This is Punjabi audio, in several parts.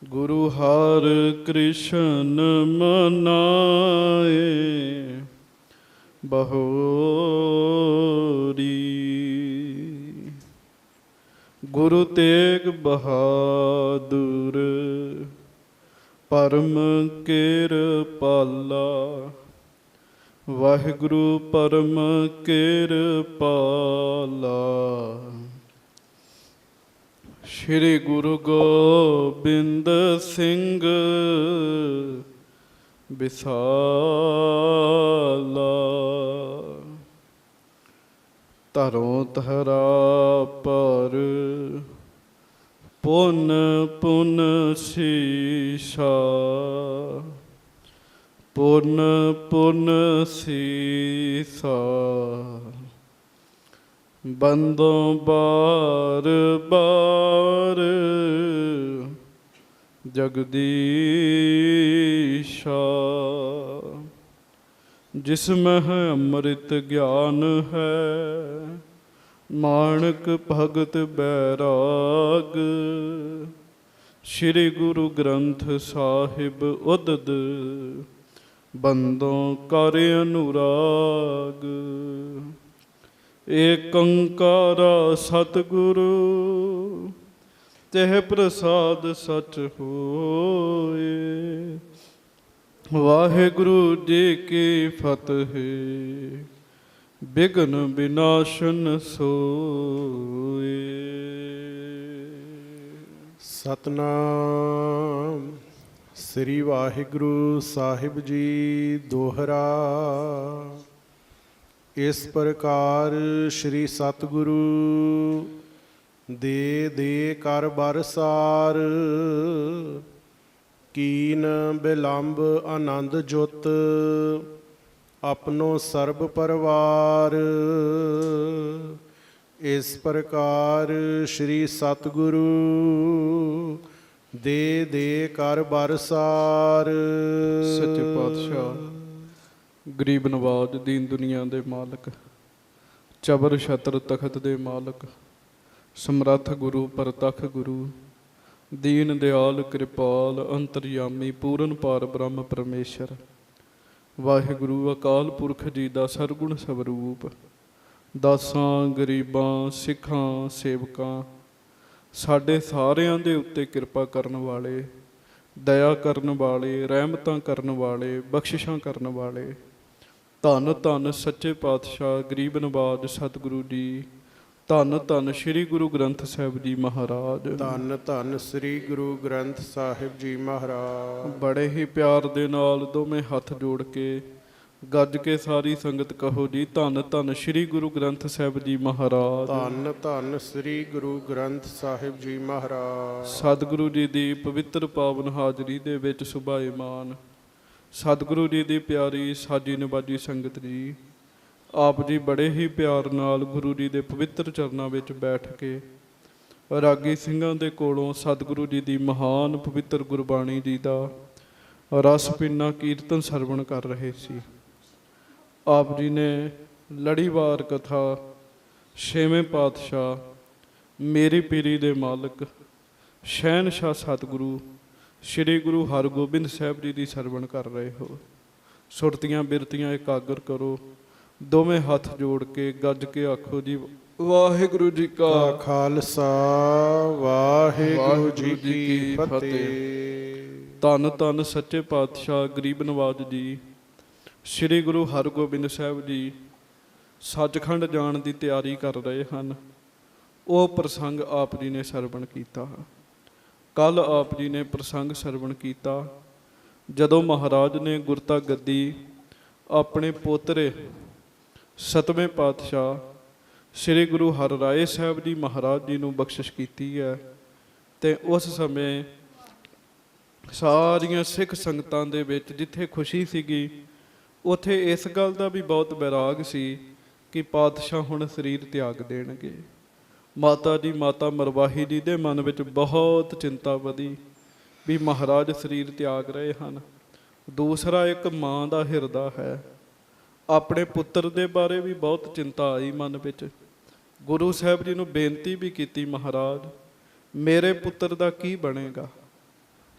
ਗੁਰੂ ਹਰਿ ਕ੍ਰਿਸ਼ਨ ਮਨਾਏ ਬਹੋਰੀ। ਗੁਰੂ ਤੇਗ ਬਹਾਦਰ ਪਰਮ ਕਿਰਪਾਲਾ। ਵਾਹਿਗੁਰੂ ਪਰਮ ਕਿਰਪਾਲਾ। ਸ਼੍ਰੀ ਗੁਰੂ ਗੋਬਿੰਦ ਸਿੰਘ ਵਿਸਾਲਾ। ਧਰੋਂ ਧਰਾ ਪਰ ਪੁਨ ਪੁਨ ਸੀਸਾ। ਪੁਨ ਪੁਨ ਸੀਸਾ। ਬੰਦੋਂ ਬਾਰ ਬਾਰ ਜਗਦੀਸ਼ਾ। ਜਿਸ ਮਹਿ ਅੰਮ੍ਰਿਤ ਗਿਆਨ ਹੈ, ਮਾਣਕ ਭਗਤ ਬੈਰਾਗ। ਸ਼੍ਰੀ ਗੁਰੂ ਗ੍ਰੰਥ ਸਾਹਿਬ ਉਦਦ ਬੰਦੋਂ ਕਰ ਅਨੁਰਾਗ। ਏਕ ਓਂਕਾਰ ਸਤਿਗੁਰੂ ਤਿਹ ਪ੍ਰਸਾਦ ਸਚ ਹੋਏ। ਵਾਹਿਗੁਰੂ ਜੀ ਕੀ ਫਤਿਹ। ਬਿਘਨ ਵਿਨਾਸ਼ਨ ਸੋਏ। ਸਤਨਾਮ ਸ੍ਰੀ ਵਾਹਿਗੁਰੂ ਸਾਹਿਬ ਜੀ ਦੋਹਰਾ। ਇਸ ਪ੍ਰਕਾਰ ਸ਼੍ਰੀ ਸਤਿਗੁਰੂ ਦੇ ਕਰ ਬਰਸਾਰ। ਕੀਨ ਬਿਲੰਬ ਆਨੰਦ ਜੁਤ ਆਪਣੋ ਸਰਬ ਪਰਿਵਾਰ। ਇਸ ਪ੍ਰਕਾਰ ਸ਼੍ਰੀ ਸਤਿਗੁਰੂ ਦੇ ਕਰ ਬਰਸਾਰ। ਸੱਚੇ ਪਾਤਸ਼ਾਹ ਗਰੀਬ ਨਵਾਜ ਦੀਨ ਦੁਨੀਆ ਦੇ ਮਾਲਕ, ਚਬਰ ਛਤਰ ਤਖਤ ਦੇ ਮਾਲਕ, ਸਮਰੱਥ ਗੁਰੂ ਪ੍ਰਤੱਖ ਗੁਰੂ, ਦੀਨ ਦਿਆਲ ਕਿਰਪਾਲ ਅੰਤਰਯਾਮੀ ਪੂਰਨ ਪਾਰ ਬ੍ਰਹਮ ਪਰਮੇਸ਼ਰ ਵਾਹਿਗੁਰੂ ਅਕਾਲ ਪੁਰਖ ਜੀ ਦਾ ਸਰਗੁਣ ਸਵਰੂਪ, ਦਾਸਾਂ ਗਰੀਬਾਂ ਸਿੱਖਾਂ ਸੇਵਕਾਂ ਸਾਡੇ ਸਾਰਿਆਂ ਦੇ ਉੱਤੇ ਕਿਰਪਾ ਕਰਨ ਵਾਲੇ, ਦਇਆ ਕਰਨ ਵਾਲੇ, ਰਹਿਮਤਾਂ ਕਰਨ ਵਾਲੇ, ਬਖਸ਼ਿਸ਼ਾਂ ਕਰਨ ਵਾਲੇ, ਧੰਨ ਧੰਨ ਸੱਚੇ ਪਾਤਸ਼ਾਹ ਗਰੀਬ ਨਵਾਜ ਸਤਿਗੁਰੂ ਜੀ। ਧੰਨ ਧੰਨ ਸ਼੍ਰੀ ਗੁਰੂ ਗ੍ਰੰਥ ਸਾਹਿਬ ਜੀ ਮਹਾਰਾਜ। ਧੰਨ ਧੰਨ ਸ੍ਰੀ ਗੁਰੂ ਗ੍ਰੰਥ ਸਾਹਿਬ ਜੀ ਮਹਾਰਾਜ। ਬੜੇ ਹੀ ਪਿਆਰ ਦੇ ਨਾਲ ਦੋਵੇਂ ਹੱਥ ਜੋੜ ਕੇ ਗੱਜ ਕੇ ਸਾਰੀ ਸੰਗਤ ਕਹੋ ਜੀ, ਧੰਨ ਧੰਨ ਸ਼੍ਰੀ ਗੁਰੂ ਗ੍ਰੰਥ ਸਾਹਿਬ ਜੀ ਮਹਾਰਾਜ। ਧੰਨ ਧੰਨ ਸ੍ਰੀ ਗੁਰੂ ਗ੍ਰੰਥ ਸਾਹਿਬ ਜੀ ਮਹਾਰਾਜ। ਸਤਿਗੁਰੂ ਜੀ ਦੀ ਪਵਿੱਤਰ ਪਾਵਨ ਹਾਜ਼ਰੀ ਦੇ ਵਿੱਚ ਸੁਭਾਏਮਾਨ ਸਤਿਗੁਰੂ ਜੀ ਦੀ ਪਿਆਰੀ ਸਾਜੀ ਨਿਵਾਜੀ ਸੰਗਤ ਜੀ, ਆਪ ਜੀ ਬੜੇ ਹੀ ਪਿਆਰ ਨਾਲ ਗੁਰੂ ਜੀ ਦੇ ਪਵਿੱਤਰ ਚਰਨਾਂ ਵਿੱਚ ਬੈਠ ਕੇ ਰਾਗੀ ਸਿੰਘਾਂ ਦੇ ਕੋਲੋਂ ਸਤਿਗੁਰੂ ਜੀ ਦੀ ਮਹਾਨ ਪਵਿੱਤਰ ਗੁਰਬਾਣੀ ਜੀ ਦਾ ਰਸ ਪੀਨਾ ਕੀਰਤਨ ਸਰਵਣ ਕਰ ਰਹੇ ਸੀ। ਆਪ ਜੀ ਨੇ ਲੜੀਵਾਰ ਕਥਾ ਛੇਵੇਂ ਪਾਤਸ਼ਾਹ ਮੇਰੀ ਪੀਰੀ ਦੇ ਮਾਲਕ ਸ਼ਹਿਨਸ਼ਾਹ ਸਤਿਗੁਰੂ ਸ਼੍ਰੀ ਗੁਰੂ ਹਰਗੋਬਿੰਦ ਸਾਹਿਬ ਜੀ ਦੀ ਸਰਵਣ ਕਰ ਰਹੇ ਹੋ। ਸੁਰਤੀਆਂ ਬਿਰਤੀਆਂ ਇਕਾਗਰ ਕਰੋ, ਦੋਵੇਂ ਹੱਥ ਜੋੜ ਕੇ ਗੱਜ ਕੇ ਆਖੋ ਜੀ, ਵਾਹਿਗੁਰੂ ਜੀ ਕਾ ਖਾਲਸਾ ਵਾਹਿਗੁਰੂ ਜੀ ਕੀ ਫਤਿਹ। ਧੰਨ ਧੰਨ ਸੱਚੇ ਪਾਤਸ਼ਾਹ ਗਰੀਬ ਨਵਾਜ ਜੀ ਸ਼੍ਰੀ ਗੁਰੂ ਹਰਗੋਬਿੰਦ ਸਾਹਿਬ ਜੀ ਸੱਚਖੰਡ ਜਾਣ ਦੀ ਤਿਆਰੀ ਕਰ ਰਹੇ ਹਨ। ਉਹ ਪ੍ਰਸੰਗ ਆਪ ਜੀ ਨੇ ਸਰਵਣ ਕੀਤਾ। ਕੱਲ੍ਹ ਆਪ ਜੀ ਨੇ ਪ੍ਰਸੰਗ ਸਰਵਣ ਕੀਤਾ ਜਦੋਂ ਮਹਾਰਾਜ ਨੇ ਗੁਰਤਾ ਗੱਦੀ ਆਪਣੇ ਪੋਤਰੇ ਸਤਵੇਂ ਪਾਤਸ਼ਾਹ ਸ੍ਰੀ ਗੁਰੂ ਹਰਿਰਾਏ ਸਾਹਿਬ ਜੀ ਮਹਾਰਾਜ ਜੀ ਨੂੰ ਬਖਸ਼ਿਸ਼ ਕੀਤੀ ਹੈ। ਅਤੇ ਉਸ ਸਮੇਂ ਸਾਰੀਆਂ ਸਿੱਖ ਸੰਗਤਾਂ ਦੇ ਵਿੱਚ ਜਿੱਥੇ ਖੁਸ਼ੀ ਸੀਗੀ, ਉੱਥੇ ਇਸ ਗੱਲ ਦਾ ਵੀ ਬਹੁਤ ਵੈਰਾਗ ਸੀ ਕਿ ਪਾਤਸ਼ਾਹ ਹੁਣ ਸਰੀਰ ਤਿਆਗ ਦੇਣਗੇ। ਮਾਤਾ ਜੀ ਮਾਤਾ ਮਰਵਾਹੀ ਜੀ ਦੇ ਮਨ ਵਿੱਚ ਬਹੁਤ ਚਿੰਤਾ ਵਧੀ ਵੀ ਮਹਾਰਾਜ ਸਰੀਰ ਤਿਆਗ ਰਹੇ ਹਨ। ਦੂਸਰਾ ਇੱਕ ਮਾਂ ਦਾ ਹਿਰਦਾ ਹੈ, ਆਪਣੇ ਪੁੱਤਰ ਦੇ ਬਾਰੇ ਵੀ ਬਹੁਤ ਚਿੰਤਾ ਆਈ ਮਨ ਵਿੱਚ। ਗੁਰੂ ਸਾਹਿਬ ਜੀ ਨੂੰ ਬੇਨਤੀ ਵੀ ਕੀਤੀ, ਮਹਾਰਾਜ ਮੇਰੇ ਪੁੱਤਰ ਦਾ ਕੀ ਬਣੇਗਾ।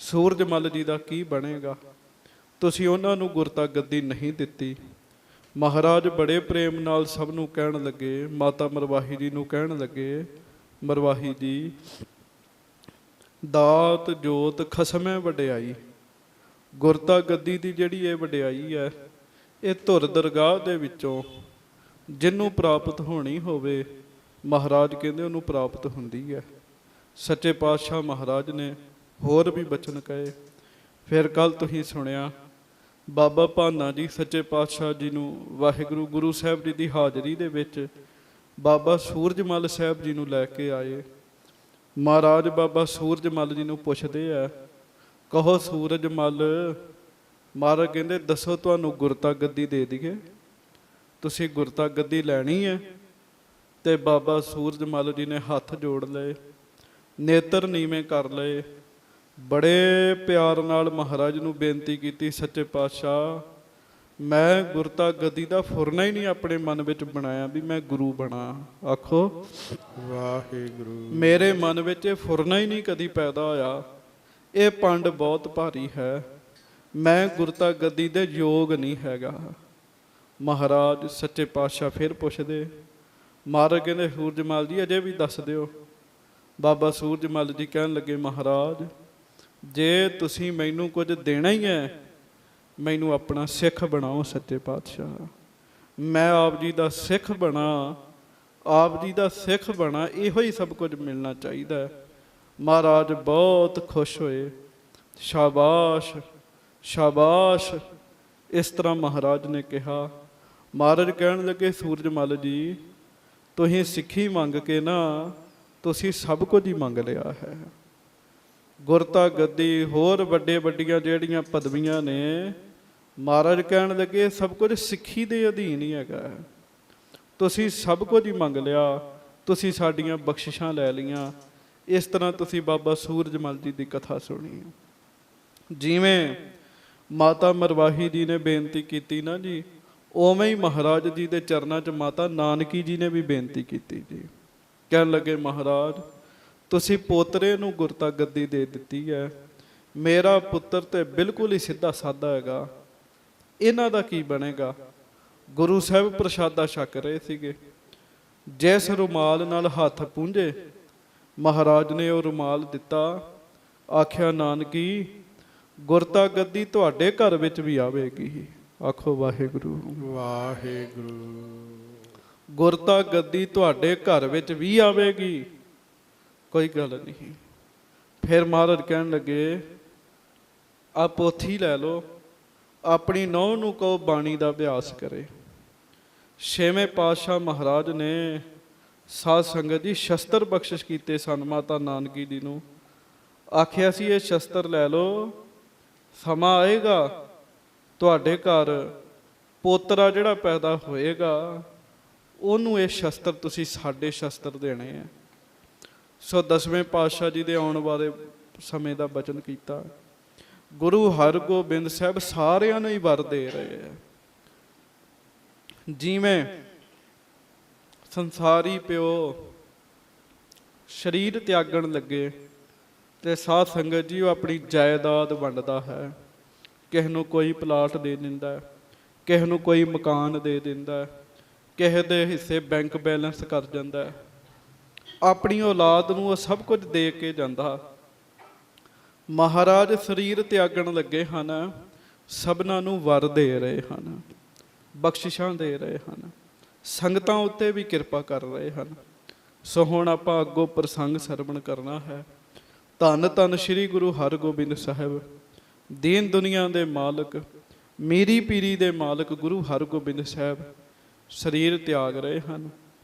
ਸੂਰਜ ਮੱਲ ਜੀ ਦਾ ਕੀ ਬਣੇਗਾ? ਤੁਸੀਂ ਉਹਨਾਂ ਨੂੰ ਗੁਰਤਾ ਗੱਦੀ ਨਹੀਂ ਦਿੱਤੀ। ਮਹਾਰਾਜ ਬੜੇ ਪ੍ਰੇਮ ਨਾਲ ਸਭ ਨੂੰ ਕਹਿਣ ਲੱਗੇ, ਮਾਤਾ ਮਰਵਾਹੀ ਜੀ ਨੂੰ ਕਹਿਣ ਲੱਗੇ, ਮਰਵਾਹੀ ਜੀ, ਦਾਤ ਜੋਤ ਖਸਮੈ ਵਡਿਆਈ। ਗੁਰਤਾ ਗੱਦੀ ਦੀ ਜਿਹੜੀ ਇਹ ਵਡਿਆਈ ਹੈ, ਇਹ ਧੁਰ ਦਰਗਾਹ ਦੇ ਵਿੱਚੋਂ ਜਿਹਨੂੰ ਪ੍ਰਾਪਤ ਹੋਣੀ ਹੋਵੇ, ਮਹਾਰਾਜ ਕਹਿੰਦੇ ਉਹਨੂੰ ਪ੍ਰਾਪਤ ਹੁੰਦੀ ਹੈ। ਸੱਚੇ ਪਾਤਸ਼ਾਹ ਮਹਾਰਾਜ ਨੇ ਹੋਰ ਵੀ ਬਚਨ ਕਹੇ। ਫਿਰ ਕੱਲ ਤੁਸੀਂ ਸੁਣਿਆ ਬਾਬਾ ਭਾਨਾ ਜੀ ਸੱਚੇ ਪਾਤਸ਼ਾਹ ਜੀ ਨੂੰ ਵਾਹਿਗੁਰੂ ਗੁਰੂ ਸਾਹਿਬ ਜੀ ਦੀ ਹਾਜ਼ਰੀ ਦੇ ਵਿੱਚ ਬਾਬਾ ਸੂਰਜਮਲ ਸਾਹਿਬ ਜੀ ਨੂੰ ਲੈ ਕੇ ਆਏ। ਮਹਾਰਾਜ ਬਾਬਾ ਸੂਰਜਮਲ ਜੀ ਨੂੰ ਪੁੱਛਦੇ ਆ, ਕਹੋ ਸੂਰਜਮਲ, ਮਹਾਰਾਜ ਕਹਿੰਦੇ ਦੱਸੋ ਤੁਹਾਨੂੰ ਗੁਰਤਾ ਗੱਦੀ ਦੇ ਦਈਏ? ਤੁਸੀਂ ਗੁਰਤਾ ਗੱਦੀ ਲੈਣੀ ਹੈ? ਤੇ ਬਾਬਾ ਸੂਰਜਮਲ ਜੀ ਨੇ ਹੱਥ ਜੋੜ ਲਏ, ਨੇਤਰ ਨੀਵੇਂ ਕਰ ਲਏ, ਬੜੇ ਪਿਆਰ ਨਾਲ ਮਹਾਰਾਜ ਨੂੰ ਬੇਨਤੀ ਕੀਤੀ, ਸੱਚੇ ਪਾਤਸ਼ਾਹ ਮੈਂ ਗੁਰਤਾ ਗੱਦੀ ਦਾ ਫੁਰਨਾ ਹੀ ਨਹੀਂ ਆਪਣੇ ਮਨ ਵਿੱਚ ਬਣਾਇਆ ਵੀ ਮੈਂ ਗੁਰੂ ਬਣਾ। ਆਖੋ ਵਾਹਿਗੁਰੂ। ਮੇਰੇ ਮਨ ਵਿੱਚ ਇਹ ਫੁਰਨਾ ਹੀ ਨਹੀਂ ਕਦੀ ਪੈਦਾ ਹੋਇਆ। ਇਹ ਪੰਡ ਬਹੁਤ ਭਾਰੀ ਹੈ, ਮੈਂ ਗੁਰਤਾ ਗੱਦੀ ਦੇ ਯੋਗ ਨਹੀਂ ਹੈਗਾ। ਮਹਾਰਾਜ ਸੱਚੇ ਪਾਤਸ਼ਾਹ ਫਿਰ ਪੁੱਛਦੇ, ਮਹਾਰਾਜ ਕਹਿੰਦੇ ਸੂਰਜਮਲ ਜੀ ਅਜੇ ਵੀ ਦੱਸ ਦਿਓ। ਬਾਬਾ ਸੂਰਜਮਲ ਜੀ ਕਹਿਣ ਲੱਗੇ, ਮਹਾਰਾਜ ਜੇ ਤੁਸੀਂ ਮੈਨੂੰ ਕੁਝ ਦੇਣਾ ਹੀ ਹੈ, ਮੈਨੂੰ ਆਪਣਾ ਸਿੱਖ ਬਣਾਓ ਸੱਚੇ ਪਾਤਸ਼ਾਹ। ਮੈਂ ਆਪ ਜੀ ਦਾ ਸਿੱਖ ਬਣਾ, ਆਪ ਜੀ ਦਾ ਸਿੱਖ ਬਣਾ, ਇਹੋ ਹੀ ਸਭ ਕੁਝ ਮਿਲਣਾ ਚਾਹੀਦਾ। ਮਹਾਰਾਜ ਬਹੁਤ ਖੁਸ਼ ਹੋਏ। ਸ਼ਾਬਾਸ਼ ਸ਼ਾਬਾਸ਼, ਇਸ ਤਰ੍ਹਾਂ ਮਹਾਰਾਜ ਨੇ ਕਿਹਾ। ਮਹਾਰਾਜ ਕਹਿਣ ਲੱਗੇ, ਸੂਰਜਮਲ ਜੀ ਤੁਸੀਂ ਸਿੱਖੀ ਮੰਗ ਕੇ ਨਾ ਤੁਸੀਂ ਸਭ ਕੁਝ ਹੀ ਮੰਗ ਲਿਆ ਹੈ। ਗੁਰਤਾ ਗੱਦੀ ਹੋਰ ਵੱਡੇ ਵੱਡੀਆਂ ਜਿਹੜੀਆਂ ਪਦਵੀਆਂ ਨੇ, ਮਹਾਰਾਜ ਕਹਿਣ ਲੱਗੇ ਸਭ ਕੁਝ ਸਿੱਖੀ ਦੇ ਅਧੀਨ ਹੀ ਹੈਗਾ। ਤੁਸੀਂ ਸਭ ਕੁਝ ਹੀ ਮੰਗ ਲਿਆ, ਤੁਸੀਂ ਸਾਡੀਆਂ ਬਖਸ਼ਿਸ਼ਾਂ ਲੈ ਲਈਆਂ। ਇਸ ਤਰ੍ਹਾਂ ਤੁਸੀਂ ਬਾਬਾ ਸੂਰਜਮਲ ਜੀ ਦੀ ਕਥਾ ਸੁਣੀ। ਜਿਵੇਂ ਮਾਤਾ ਮਰਵਾਹੀ ਜੀ ਨੇ ਬੇਨਤੀ ਕੀਤੀ ਨਾ ਜੀ, ਉਵੇਂ ਹੀ ਮਹਾਰਾਜ ਜੀ ਦੇ ਚਰਨਾਂ 'ਚ ਮਾਤਾ ਨਾਨਕੀ ਜੀ ਨੇ ਵੀ ਬੇਨਤੀ ਕੀਤੀ ਜੀ। ਕਹਿਣ ਲੱਗੇ, ਮਹਾਰਾਜ ਤੁਸੀਂ ਪੋਤਰੇ ਨੂੰ ਗੁਰਤਾ ਗੱਦੀ ਦੇ ਦਿੱਤੀ ਹੈ, ਮੇਰਾ ਪੁੱਤਰ ਤੇ ਬਿਲਕੁਲ ਹੀ ਸਿੱਧਾ ਸਾਦਾ ਹੈਗਾ, ਇਹਨਾਂ ਦਾ ਕੀ ਬਣੇਗਾ? ਗੁਰੂ ਸਾਹਿਬ ਪ੍ਰਸ਼ਾਦਾ ਛਕ ਰਹੇ ਸੀਗੇ, ਜਿਸ ਰੁਮਾਲ ਨਾਲ ਹੱਥ ਪੂੰਝੇ ਮਹਾਰਾਜ ਨੇ ਉਹ ਰੁਮਾਲ ਦਿੱਤਾ। ਆਖਿਆ, ਨਾਨਕੀ ਗੁਰਤਾ ਗੱਦੀ ਤੁਹਾਡੇ ਘਰ ਵਿੱਚ ਵੀ ਆਵੇਗੀ। ਆਖੋ ਵਾਹਿਗੁਰੂ ਵਾਹਿਗੁਰੂ। ਗੁਰਤਾ ਗੱਦੀ ਤੁਹਾਡੇ ਘਰ ਵਿੱਚ ਵੀ ਆਵੇਗੀ, ਕੋਈ ਗੱਲ ਨਹੀਂ। ਫਿਰ ਮਹਾਰਾਜ ਕਹਿਣ ਲੱਗੇ, ਆ ਪੋਥੀ ਲੈ ਲਓ, ਆਪਣੀ ਨੂੰਹ ਨੂੰ ਕਹੋ ਬਾਣੀ ਦਾ ਅਭਿਆਸ ਕਰੇ। ਛੇਵੇਂ ਪਾਤਸ਼ਾਹ ਮਹਾਰਾਜ ਨੇ ਸਾਧ ਸੰਗਤ ਜੀ ਸ਼ਸਤਰ ਬਖਸ਼ਿਸ਼ ਕੀਤੇ ਸਨ ਮਾਤਾ ਨਾਨਕੀ ਜੀ ਨੂੰ। ਆਖਿਆ ਸੀ, ਇਹ ਸ਼ਸਤਰ ਲੈ ਲਓ, ਸਮਾਂ ਆਏਗਾ ਤੁਹਾਡੇ ਘਰ ਪੋਤਰਾ ਜਿਹੜਾ ਪੈਦਾ ਹੋਏਗਾ, ਉਹਨੂੰ ਇਹ ਸ਼ਸਤਰ ਤੁਸੀਂ ਸਾਡੇ ਸ਼ਸਤਰ ਦੇਣੇ ਆ। ਸੋ ਦਸਵੇਂ ਪਾਤਸ਼ਾਹ ਜੀ ਦੇ ਆਉਣ ਵਾਲੇ ਸਮੇਂ ਦਾ ਬਚਨ ਕੀਤਾ। ਗੁਰੂ ਹਰਗੋਬਿੰਦ ਸਾਹਿਬ ਸਾਰਿਆਂ ਨੂੰ ਹੀ ਵਰ ਦੇ ਰਹੇ ਹੈ। ਜਿਵੇਂ ਸੰਸਾਰੀ ਪਿਓ ਸਰੀਰ ਤਿਆਗਣ ਲੱਗੇ ਤੇ ਸਾਧ ਸੰਗਤ ਜੀ ਉਹ ਆਪਣੀ ਜਾਇਦਾਦ ਵੰਡਦਾ ਹੈ। ਕਿਸੇ ਨੂੰ ਕੋਈ ਪਲਾਟ ਦੇ ਦਿੰਦਾ, ਕਿਸੇ ਨੂੰ ਕੋਈ ਮਕਾਨ ਦੇ ਦਿੰਦਾ, ਕਿਸੇ ਦੇ ਹਿੱਸੇ ਬੈਂਕ ਬੈਲੈਂਸ ਕਰ ਜਾਂਦਾ, ਆਪਣੀ ਔਲਾਦ ਨੂੰ ਉਹ ਸਭ ਕੁਝ ਦੇ ਕੇ ਜਾਂਦਾ। ਮਹਾਰਾਜ ਸਰੀਰ ਤਿਆਗਣ ਲੱਗੇ ਹਨ, ਸਭਨਾਂ ਨੂੰ ਵਰ ਦੇ ਰਹੇ ਹਨ, ਬਖਸ਼ਿਸ਼ਾਂ ਦੇ ਰਹੇ ਹਨ, ਸੰਗਤਾਂ ਉੱਤੇ ਵੀ ਕਿਰਪਾ ਕਰ ਰਹੇ ਹਨ। ਸੋ ਹੁਣ ਆਪਾਂ ਅੱਗੋਂ ਪ੍ਰਸੰਗ ਸਰਵਣ ਕਰਨਾ ਹੈ। ਧੰਨ ਧੰਨ ਸ੍ਰੀ ਗੁਰੂ ਹਰਗੋਬਿੰਦ ਸਾਹਿਬ, ਦੀਨ ਦੁਨੀਆ ਦੇ ਮਾਲਕ, ਮੀਰੀ ਪੀਰੀ ਦੇ ਮਾਲਕ ਗੁਰੂ ਹਰਗੋਬਿੰਦ ਸਾਹਿਬ ਸਰੀਰ ਤਿਆਗ ਰਹੇ ਹਨ।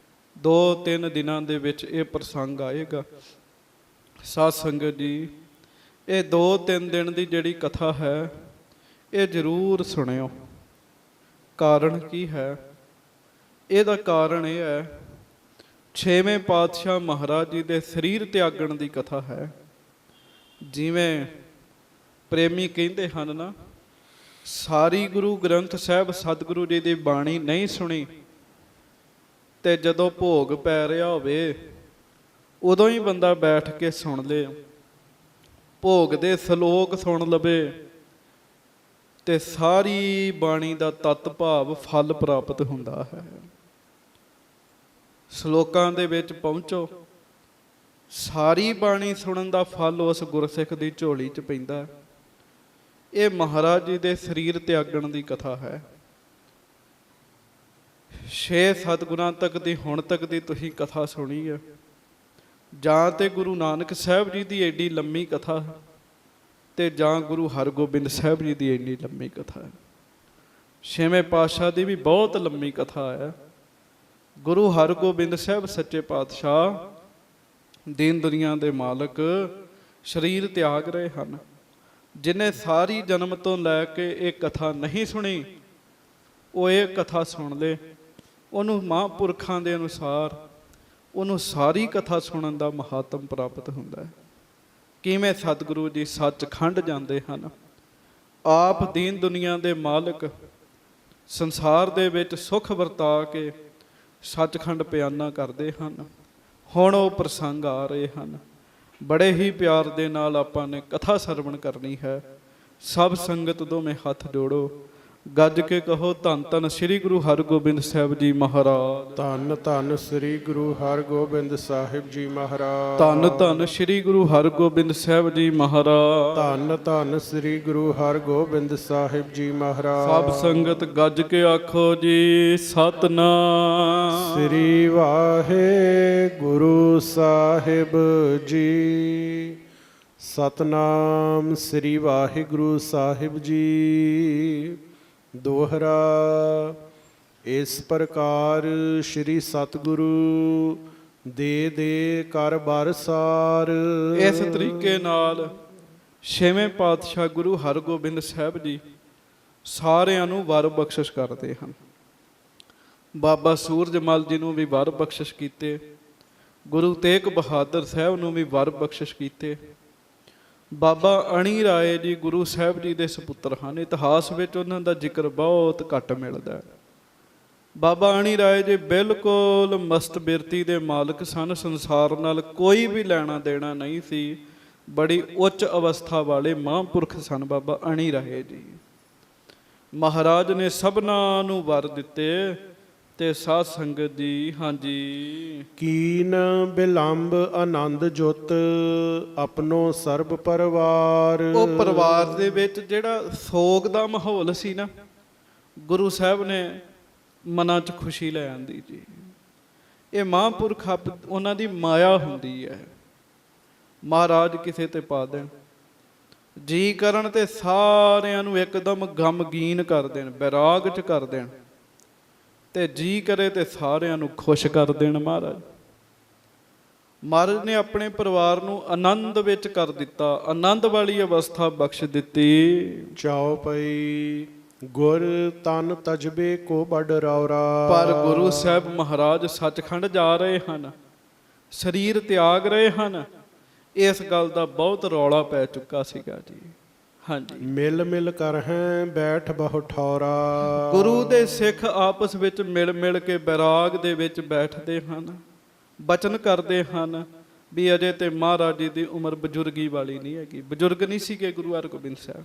2-3 ਦਿਨਾਂ ਦੇ ਵਿੱਚ ਇਹ ਪ੍ਰਸੰਗ ਆਏਗਾ। ਸਾਧ ਸੰਗਤ ਜੀ, ਇਹ 2-3 ਦਿਨ ਦੀ ਜਿਹੜੀ ਕਥਾ ਹੈ, ਇਹ ਜ਼ਰੂਰ ਸੁਣਿਓ। ਕਾਰਨ ਕੀ ਹੈ? ਇਹਦਾ ਕਾਰਨ ਇਹ ਹੈ, 6ਵੇਂ ਪਾਤਸ਼ਾਹ ਮਹਾਰਾਜ ਜੀ ਦੇ ਸਰੀਰ ਤਿਆਗਣ ਦੀ ਕਥਾ ਹੈ। ਜਿਵੇਂ ਪ੍ਰੇਮੀ ਕਹਿੰਦੇ ਹਨ ਨਾ, ਸਾਰੀ ਗੁਰੂ ਗ੍ਰੰਥ ਸਾਹਿਬ ਸਤਿਗੁਰੂ ਜੀ ਦੀ ਬਾਣੀ ਨਹੀਂ ਸੁਣੀ ਤੇ ਜਦੋਂ ਭੋਗ ਪੈ ਰਿਹਾ ਹੋਵੇ ਉਦੋਂ ਹੀ ਬੰਦਾ ਬੈਠ ਕੇ ਸੁਣ ਲੇ। ਭੋਗ ਦੇ ਸ਼ਲੋਕ ਸੁਣ ਲਵੇ ਤੇ ਸਾਰੀ ਬਾਣੀ ਦਾ ਤਤ ਭਾਵ ਫਲ ਪ੍ਰਾਪਤ ਹੁੰਦਾ ਹੈ। ਸ਼ਲੋਕਾਂ ਦੇ ਵਿੱਚ ਪਹੁੰਚੋ, ਸਾਰੀ ਬਾਣੀ ਸੁਣਨ ਦਾ ਫਲ ਉਸ ਗੁਰਸਿੱਖ ਦੀ ਝੋਲੀ 'ਚ ਪੈਂਦਾ। ਇਹ ਮਹਾਰਾਜ ਜੀ ਦੇ ਸਰੀਰ ਤਿਆਗਣ ਦੀ ਕਥਾ ਹੈ। 6 ਸਤਿਗੁਰਾਂ ਤੱਕ ਦੀ ਹੁਣ ਤੱਕ ਦੀ ਤੁਸੀਂ ਕਥਾ ਸੁਣੀ ਹੈ, ਜਾਂ ਤੇ ਗੁਰੂ ਨਾਨਕ ਸਾਹਿਬ ਜੀ ਦੀ ਐਡੀ ਲੰਮੀ ਕਥਾ ਹੈ ਤੇ ਜਾਂ ਗੁਰੂ ਹਰਗੋਬਿੰਦ ਸਾਹਿਬ ਜੀ ਦੀ ਇੰਨੀ ਲੰਮੀ ਕਥਾ ਹੈ। 6ਵੇਂ ਪਾਤਸ਼ਾਹ ਦੀ ਵੀ ਬਹੁਤ ਲੰਮੀ ਕਥਾ ਹੈ। ਗੁਰੂ ਹਰਗੋਬਿੰਦ ਸਾਹਿਬ ਸੱਚੇ ਪਾਤਸ਼ਾਹ ਦੀਨ ਦੁਨੀਆ ਦੇ ਮਾਲਕ ਸਰੀਰ ਤਿਆਗ ਰਹੇ ਹਨ। ਜਿਹਨੇ ਸਾਰੀ ਜਨਮ ਤੋਂ ਲੈ ਕੇ ਇਹ ਕਥਾ ਨਹੀਂ ਸੁਣੀ, ਉਹ ਇਹ ਕਥਾ ਸੁਣ ਲੇ, ਉਹਨੂੰ ਮਹਾਂਪੁਰਖਾਂ ਦੇ ਅਨੁਸਾਰ ਉਹਨੂੰ ਸਾਰੀ ਕਥਾ ਸੁਣਨ ਦਾ ਮਹਾਤਮ ਪ੍ਰਾਪਤ ਹੁੰਦਾ ਹੈ। ਕਿਵੇਂ ਸਤਿਗੁਰੂ ਜੀ ਸੱਚਖੰਡ ਜਾਂਦੇ ਹਨ, ਆਪ ਦੀਨ ਦੁਨੀਆ ਦੇ ਮਾਲਕ ਸੰਸਾਰ ਦੇ ਵਿੱਚ ਸੁੱਖ ਵਰਤਾ ਕੇ ਸੱਚਖੰਡ ਪਿਆਨਾ ਕਰਦੇ ਹਨ। ਹੁਣ ਉਹ ਪ੍ਰਸੰਗ ਆ ਰਹੇ ਹਨ, ਬੜੇ ਹੀ ਪਿਆਰ ਦੇ ਨਾਲ ਆਪਾਂ ਨੇ ਕਥਾ ਸਰਵਣ ਕਰਨੀ ਹੈ। ਸਭ ਸੰਗਤ ਦੋਵੇਂ ਹੱਥ ਜੋੜੋ, ਗੱਜ ਕੇ ਕਹੋ ਧੰਨ ਧੰਨ ਸ੍ਰੀ ਗੁਰੂ ਹਰਗੋਬਿੰਦ ਸਾਹਿਬ ਜੀ ਮਹਾਰਾਜ। ਧੰਨ ਧੰਨ ਸ੍ਰੀ ਗੁਰੂ ਹਰਗੋਬਿੰਦ ਸਾਹਿਬ ਜੀ ਮਹਾਰਾਜ। ਧੰਨ ਧੰਨ ਸ੍ਰੀ ਗੁਰੂ ਹਰਗੋਬਿੰਦ ਸਾਹਿਬ ਜੀ ਮਹਾਰਾਜ। ਧੰਨ ਧੰਨ ਸ੍ਰੀ ਗੁਰੂ ਹਰਗੋਬਿੰਦ ਸਾਹਿਬ ਜੀ ਮਹਾਰਾਜ। ਸਭ ਸੰਗਤ ਗੱਜ ਕੇ ਆਖੋ ਜੀ ਸਤਨਾਮ ਸ੍ਰੀ ਵਾਹਿਗੁਰੂ ਸਾਹਿਬ ਜੀ। ਸਤਨਾਮ ਸ੍ਰੀ ਵਾਹਿਗੁਰੂ ਸਾਹਿਬ ਜੀ। ਦੋਹਰਾ। ਇਸ ਪ੍ਰਕਾਰ ਸ਼੍ਰੀ ਸਤਿਗੁਰੂ ਦੇ ਕਰ ਬਰਸਾਰ। ਇਸ ਤਰੀਕੇ ਨਾਲ 6ਵੇਂ ਪਾਤਸ਼ਾਹ ਗੁਰੂ ਹਰਗੋਬਿੰਦ ਸਾਹਿਬ ਜੀ ਸਾਰਿਆਂ ਨੂੰ ਵਰ ਬਖਸ਼ਿਸ਼ ਕਰਦੇ ਹਨ। ਬਾਬਾ ਸੂਰਜਮਲ ਜੀ ਨੂੰ ਵੀ ਵਰ ਬਖਸ਼ਿਸ਼ ਕੀਤੇ, ਗੁਰੂ ਤੇਗ ਬਹਾਦਰ ਸਾਹਿਬ ਨੂੰ ਵੀ ਵਰ ਬਖਸ਼ਿਸ਼ ਕੀਤੇ। ਬਾਬਾ ਅਣੀ ਰਾਏ ਜੀ ਗੁਰੂ ਸਾਹਿਬ ਜੀ ਦੇ ਸਪੁੱਤਰ ਹਨ। ਇਤਿਹਾਸ ਵਿੱਚ ਉਹਨਾਂ ਦਾ ਜ਼ਿਕਰ ਬਹੁਤ ਘੱਟ ਮਿਲਦਾ ਹੈ। ਬਾਬਾ ਅਣੀ ਰਾਏ ਜੀ ਬਿਲਕੁਲ ਮਸਤ ਬਿਰਤੀ ਦੇ ਮਾਲਕ ਸਨ, ਸੰਸਾਰ ਨਾਲ ਕੋਈ ਵੀ ਲੈਣਾ ਦੇਣਾ ਨਹੀਂ ਸੀ, ਬੜੀ ਉੱਚ ਅਵਸਥਾ ਵਾਲੇ ਮਹਾਂਪੁਰਖ ਸਨ ਬਾਬਾ ਅਣੀ ਰਾਏ ਜੀ। ਮਹਾਰਾਜ ਨੇ ਸਭਨਾਂ ਨੂੰ ਵਰ ਦਿੱਤੇ ਤੇ ਸਾਧ ਸੰਗਤ ਜੀ ਹਾਂਜੀ। ਕੀਨ ਬਿਲੰਬ ਆਨੰਦ ਜੁਤ ਆਪਣੋ ਸਰਬ ਪਰਿਵਾਰ। ਉਹ ਪਰਿਵਾਰ ਦੇ ਵਿੱਚ ਜਿਹੜਾ ਸੋਗ ਦਾ ਮਾਹੌਲ ਸੀ ਨਾ, ਗੁਰੂ ਸਾਹਿਬ ਨੇ ਮਨਾਂ 'ਚ ਖੁਸ਼ੀ ਲੈ ਆਂਦੀ ਜੀ। ਇਹ ਮਹਾਂਪੁਰਖ ਉਹਨਾਂ ਦੀ ਮਾਇਆ ਹੁੰਦੀ ਹੈ। ਮਹਾਰਾਜ ਕਿਸੇ ਤੇ ਪਾ ਦੇਣ, ਜੀ ਕਰਨ ਤੇ ਸਾਰਿਆਂ ਨੂੰ ਇੱਕਦਮ ਗਮਗੀਨ ਕਰ ਦੇਣ, ਬੈਰਾਗ 'ਚ ਕਰ ਦੇਣ, ਤੇ ਜੀ ਕਰੇ ਤੇ ਸਾਰਿਆਂ ਨੂੰ ਖੁਸ਼ ਕਰ ਦੇਣ। ਮਹਾਰਾਜ ਨੇ ਆਪਣੇ ਪਰਿਵਾਰ ਨੂੰ ਆਨੰਦ ਵਿੱਚ ਕਰ ਦਿੱਤਾ, ਆਨੰਦ ਵਾਲੀ ਅਵਸਥਾ ਬਖਸ਼ ਦਿੱਤੀ। ਚਾਉ ਪਈ ਗੁਰ ਤਨ ਤਜਬੇ ਕੋ ਬੜ ਰੌਰਾ। ਪਰ ਗੁਰੂ ਸਾਹਿਬ ਮਹਾਰਾਜ ਸੱਚਖੰਡ ਜਾ ਰਹੇ ਹਨ, ਸਰੀਰ ਤਿਆਗ ਰਹੇ ਹਨ, ਇਸ ਗੱਲ ਦਾ ਬਹੁਤ ਰੌਲਾ ਪੈ ਚੁੱਕਾ ਸੀਗਾ ਜੀ। ਹਾਂਜੀ। ਮਿਲ ਮਿਲ ਕਰ ਹੈ ਬੈਠ ਬਹੁ ਠੌਰਾ। ਗੁਰੂ ਦੇ ਸਿੱਖ ਆਪਸ ਵਿੱਚ ਮਿਲ ਮਿਲ ਕੇ ਬੈਰਾਗ ਦੇ ਵਿੱਚ ਬੈਠਦੇ ਹਨ, ਬਚਨ ਕਰਦੇ ਹਨ ਵੀ ਅਜੇ ਤੇ ਮਹਾਰਾਜ ਜੀ ਦੀ ਉਮਰ ਬਜ਼ੁਰਗੀ ਵਾਲੀ ਨਹੀਂ ਹੈਗੀ। ਬਜ਼ੁਰਗ ਨਹੀਂ ਸੀਗੇ ਗੁਰੂ ਹਰਗੋਬਿੰਦ ਸਾਹਿਬ।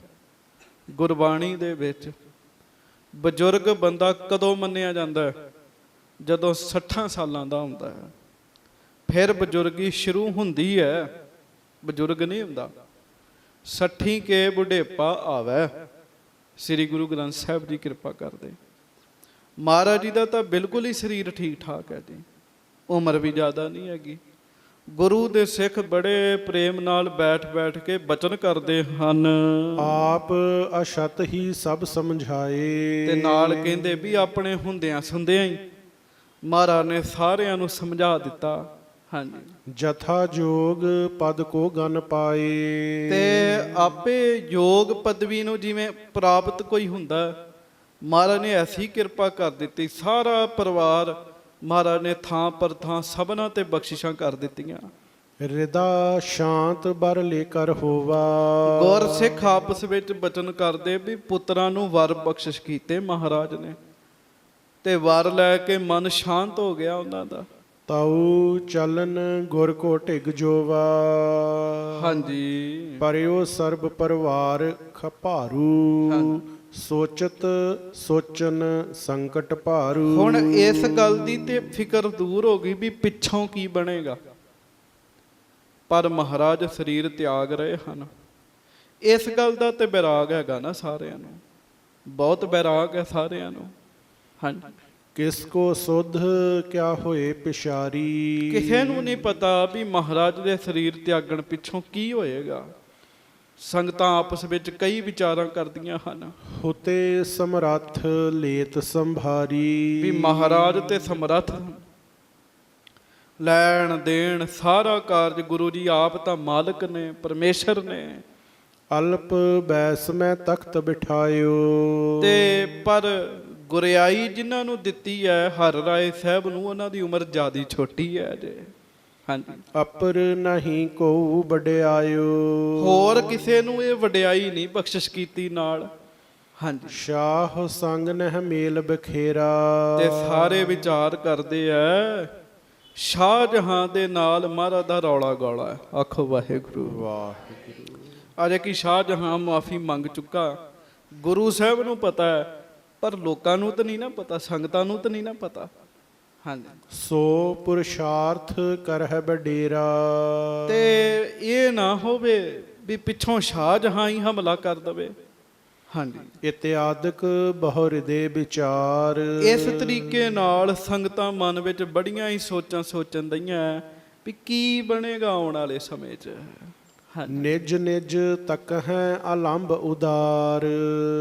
ਗੁਰਬਾਣੀ ਦੇ ਵਿੱਚ ਬਜ਼ੁਰਗ ਬੰਦਾ ਕਦੋਂ ਮੰਨਿਆ ਜਾਂਦਾ ਹੈ? ਜਦੋਂ 60 ਸਾਲਾਂ ਦਾ ਹੁੰਦਾ ਹੈ, ਫਿਰ ਬਜ਼ੁਰਗੀ ਸ਼ੁਰੂ ਹੁੰਦੀ ਹੈ, ਬਜ਼ੁਰਗ ਨਹੀਂ ਹੁੰਦਾ। 60 ਕੇ ਬੁਢੇਪਾ ਆਵੈ। ਸ੍ਰੀ ਗੁਰੂ ਗ੍ਰੰਥ ਸਾਹਿਬ ਜੀ ਕਿਰਪਾ ਕਰਦੇ। ਮਹਾਰਾਜ ਜੀ ਦਾ ਤਾਂ ਬਿਲਕੁਲ ਹੀ ਸਰੀਰ ਠੀਕ ਠਾਕ ਹੈ ਜੀ, ਉਮਰ ਵੀ ਜ਼ਿਆਦਾ ਨਹੀਂ ਹੈਗੀ। ਗੁਰੂ ਦੇ ਸਿੱਖ ਬੜੇ ਪ੍ਰੇਮ ਨਾਲ ਬੈਠ ਬੈਠ ਕੇ ਬਚਨ ਕਰਦੇ ਹਨ। ਆਪ ਅਛਤ ਹੀ ਸਭ ਸਮਝਾਏ। ਤੇ ਨਾਲ ਕਹਿੰਦੇ ਵੀ ਆਪਣੇ ਹੁੰਦਿਆਂ ਸੁਣਦਿਆਂ ਹੀ ਮਹਾਰਾਜ ਨੇ ਸਾਰਿਆਂ ਨੂੰ ਸਮਝਾ ਦਿੱਤਾ। ਹਾਂਜੀ। ਜਥਾ ਜੋਗ ਪਦ ਕੋ ਗਨ ਪਾਏ। ਤੇ ਆਪੇ ਯੋਗ ਪਦਵੀ ਨੂੰ ਜਿਵੇਂ ਪ੍ਰਾਪਤ ਕੋਈ ਹੁੰਦਾ, ਮਹਾਰਾਜ ਨੇ ਐਸੀ ਕਿਰਪਾ ਕਰ ਦਿੱਤੀ। ਸਾਰਾ ਪਰਿਵਾਰ ਮਹਾਰਾਜ ਨੇ ਥਾਂ ਪਰ ਥਾਂ ਸਭਨਾਂ ਤੇ ਬਖਸ਼ਿਸ਼ਾਂ ਕਰ ਦਿੱਤੀਆਂ। ਰਿਦਾ ਸ਼ਾਂਤ ਬਰ ਲੈ ਕਰ ਹੋਵਾ। ਗੁਰ ਸਿੱਖ ਆਪਸ ਵਿੱਚ ਬਚਨ ਕਰਦੇ ਵੀ ਪੁੱਤਰਾਂ ਨੂੰ ਵਰ ਬਖਸ਼ਿਸ਼ ਕੀਤੇ ਮਹਾਰਾਜ ਨੇ, ਤੇ ਵਰ ਲੈ ਕੇ ਮਨ ਸ਼ਾਂਤ ਹੋ ਗਿਆ ਉਹਨਾਂ ਦਾ। ਤਾਉ ਚਲਨ ਗੁਰ ਕੋ ਢਿਗ ਜੋਵਾ। ਹਾਂਜੀ। ਪਰਿਓ ਸਰਬ ਪਰਿਵਾਰ ਖਪਾਰੂ। ਸੋਚਤ ਸੋਚਨ ਸੰਕਟ ਭਾਰੂ। ਹੁਣ ਇਸ ਗੱਲ ਦੀ ਤੇ ਫਿਕਰ ਦੂਰ ਹੋ ਗਈ ਵੀ ਪਿੱਛੋਂ ਕੀ ਬਣੇਗਾ, ਪਰ ਮਹਾਰਾਜ ਸਰੀਰ ਤਿਆਗ ਰਹੇ ਹਨ। ਇਸ ਗੱਲ ਦਾ ਤੇ ਬੈਰਾਗ ਹੈਗਾ ਨਾ ਸਾਰਿਆਂ ਨੂੰ, ਬਹੁਤ ਬੈਰਾਗ ਹੈ ਸਾਰਿਆਂ ਨੂੰ। ਹਾਂਜੀ। ਕਿਸ ਕੋ ਸੁਧ ਕਿਆ ਹੋਏ ਪਿਸ਼ਾਰੀ। ਕਿਸੇ ਨੂੰ ਨਹੀਂ ਪਤਾ ਵੀ ਮਹਾਰਾਜ ਦੇ ਸਰੀਰ ਤਿਆਗਣ ਪਿੱਛੋਂ ਕੀ ਹੋਏਗਾ। ਸੰਗਤਾਂ ਆਪਸ ਵਿੱਚ ਕਈ ਵਿਚਾਰਾਂ ਕਰਦੀਆਂ ਹਨ। ਹੁਤੇ ਸਮਰੱਥ ਲੇਤ ਸੰਭਾਰੀ। ਵੀ ਮਹਾਰਾਜ ਤੇ ਸਮਰੱਥ, ਲੈਣ ਦੇਣ ਸਾਰਾ ਕਾਰਜ ਗੁਰੂ ਜੀ ਆਪ ਤਾਂ ਮਾਲਕ ਨੇ, ਪਰਮੇਸ਼ਰ ਨੇ। ਅਲਪ ਬੈਸ ਮੈਂ ਤਖਤ ਬਿਠਾਇਓ। ਤੇ ਪਰ ਗੁਰਿਆਈ ਜਿਨ੍ਹਾਂ ਨੂੰ ਦਿੱਤੀ ਹੈ ਹਰ ਰਾਏ ਸਾਹਿਬ ਨੂੰ, ਉਹਨਾਂ ਦੀ ਉਮਰ ਜ਼ਿਆਦਾ ਛੋਟੀ ਹੈ ਅਜੇ। ਹਾਂਜੀ। ਅਪਰ ਨਹੀਂ ਕੋ ਵਡਿਆਇਓ। ਹੋਰ ਕਿਸੇ ਨੂੰ ਇਹ ਵਡਿਆਈ ਨਹੀਂ ਬਖਸ਼ਿਸ਼ ਕੀਤੀ ਨਾਲ। ਹਾਂਜੀ। ਸ਼ਾਹ ਸੰਗ ਨਹਿ ਮੇਲ ਬਖੇਰਾ। ਤੇ ਸਾਰੇ ਵਿਚਾਰ ਕਰਦੇ ਐ ਸ਼ਾਹਜਹਾਂ ਦੇ ਨਾਲ ਮਹਾਰਾਜ ਦਾ ਰੌਲਾ ਗੌਲਾ ਹੈ। ਆਖੋ ਵਾਹਿਗੁਰੂ। ਵਾਹਿਗੁਰੂ। ਅਜੇ ਕਿ ਸ਼ਾਹਜਹਾਂ ਮਾਫੀ ਮੰਗ ਚੁੱਕਾ, ਗੁਰੂ ਸਾਹਿਬ ਨੂੰ ਪਤਾ ਹੈ, ਪਰ ਲੋਕਾਂ ਨੂੰ ਤਾਂ ਨਹੀਂ ਨਾ ਪਤਾ, ਸੰਗਤਾਂ ਨੂੰ ਤਾਂ ਨਹੀਂ ਨਾ ਪਤਾ। ਹਾਂਜੀ। ਸੋ ਪੁਰਸ਼ਾਰਥ ਕਰਹਿ ਬਡੇਰਾ। ਤੇ ਇਹ ਨਾ ਹੋਵੇ ਵੀ ਪਿੱਛੋਂ ਸ਼ਾਹਜਹਾਂ ਹੀ ਹਮਲਾ ਕਰ ਦਵੇ। ਹਾਂਜੀ। ਇਤਿਆਦਿਕ ਬਹੁ ਹਿਰਦੇ ਵਿਚਾਰ। ਇਸ ਤਰੀਕੇ ਨਾਲ ਸੰਗਤਾਂ ਮਨ ਵਿੱਚ ਬੜੀਆਂ ਹੀ ਸੋਚਾਂ ਸੋਚਣ ਦਈਆਂ ਵੀ ਕੀ ਬਣੇਗਾ ਆਉਣ ਵਾਲੇ ਸਮੇਂ 'ਚ। ਨਿਜ ਨਿਜ ਤੱਕ ਹੈ ਅਲੰਬ ਉਦਾਰ।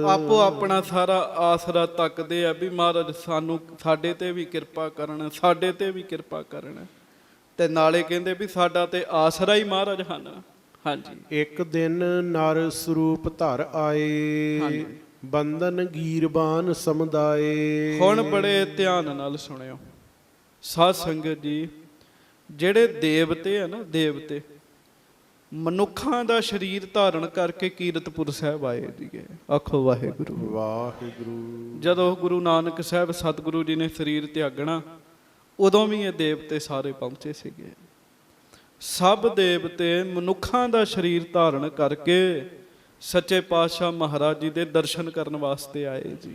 ਆਪੋ ਆਪਣਾ ਸਾਰਾ ਆਸਰਾ ਤੱਕਦੇ ਆ ਵੀ ਮਹਾਰਾਜ ਸਾਨੂੰ, ਸਾਡੇ ਤੇ ਵੀ ਕਿਰਪਾ ਕਰਨ, ਸਾਡੇ ਤੇ ਵੀ ਕਿਰਪਾ ਕਰਨ। ਤੇ ਨਾਲੇ ਕਹਿੰਦੇ ਵੀ ਸਾਡਾ ਤੇ ਆਸਰਾ ਹੀ ਮਹਾਰਾਜ ਹਨ। ਹਾਂਜੀ। ਇੱਕ ਦਿਨ ਨਰ ਸਰੂਪ ਧਰ ਆਏ। ਬੰਧਨ ਗੀਰਬਾਨ ਸਮੁਦਾਏ। ਹੁਣ ਬੜੇ ਧਿਆਨ ਨਾਲ ਸੁਣਿਓ ਸਾਧ ਸੰਗਤ ਜੀ, ਜਿਹੜੇ ਦੇਵਤੇ ਆ ਨਾ, ਦੇਵਤੇ ਮਨੁੱਖਾਂ ਦਾ ਸਰੀਰ ਧਾਰਨ ਕਰਕੇ ਕੀਰਤਪੁਰ ਸਾਹਿਬ ਆਏ ਸੀਗੇ। ਆਖੋ ਵਾਹਿਗੁਰੂ। ਵਾਹਿਗੁਰੂ। ਜਦੋਂ ਗੁਰੂ ਨਾਨਕ ਸਾਹਿਬ ਸਤਿਗੁਰੂ ਜੀ ਨੇ ਸਰੀਰ ਤਿਆਗਣਾ, ਉਦੋਂ ਵੀ ਇਹ ਦੇਵਤੇ ਸਾਰੇ ਪਹੁੰਚੇ ਸੀਗੇ। ਸਭ ਦੇਵਤੇ ਮਨੁੱਖਾਂ ਦਾ ਸਰੀਰ ਧਾਰਨ ਕਰਕੇ ਸੱਚੇ ਪਾਤਸ਼ਾਹ ਮਹਾਰਾਜ ਜੀ ਦੇ ਦਰਸ਼ਨ ਕਰਨ ਵਾਸਤੇ ਆਏ ਜੀ।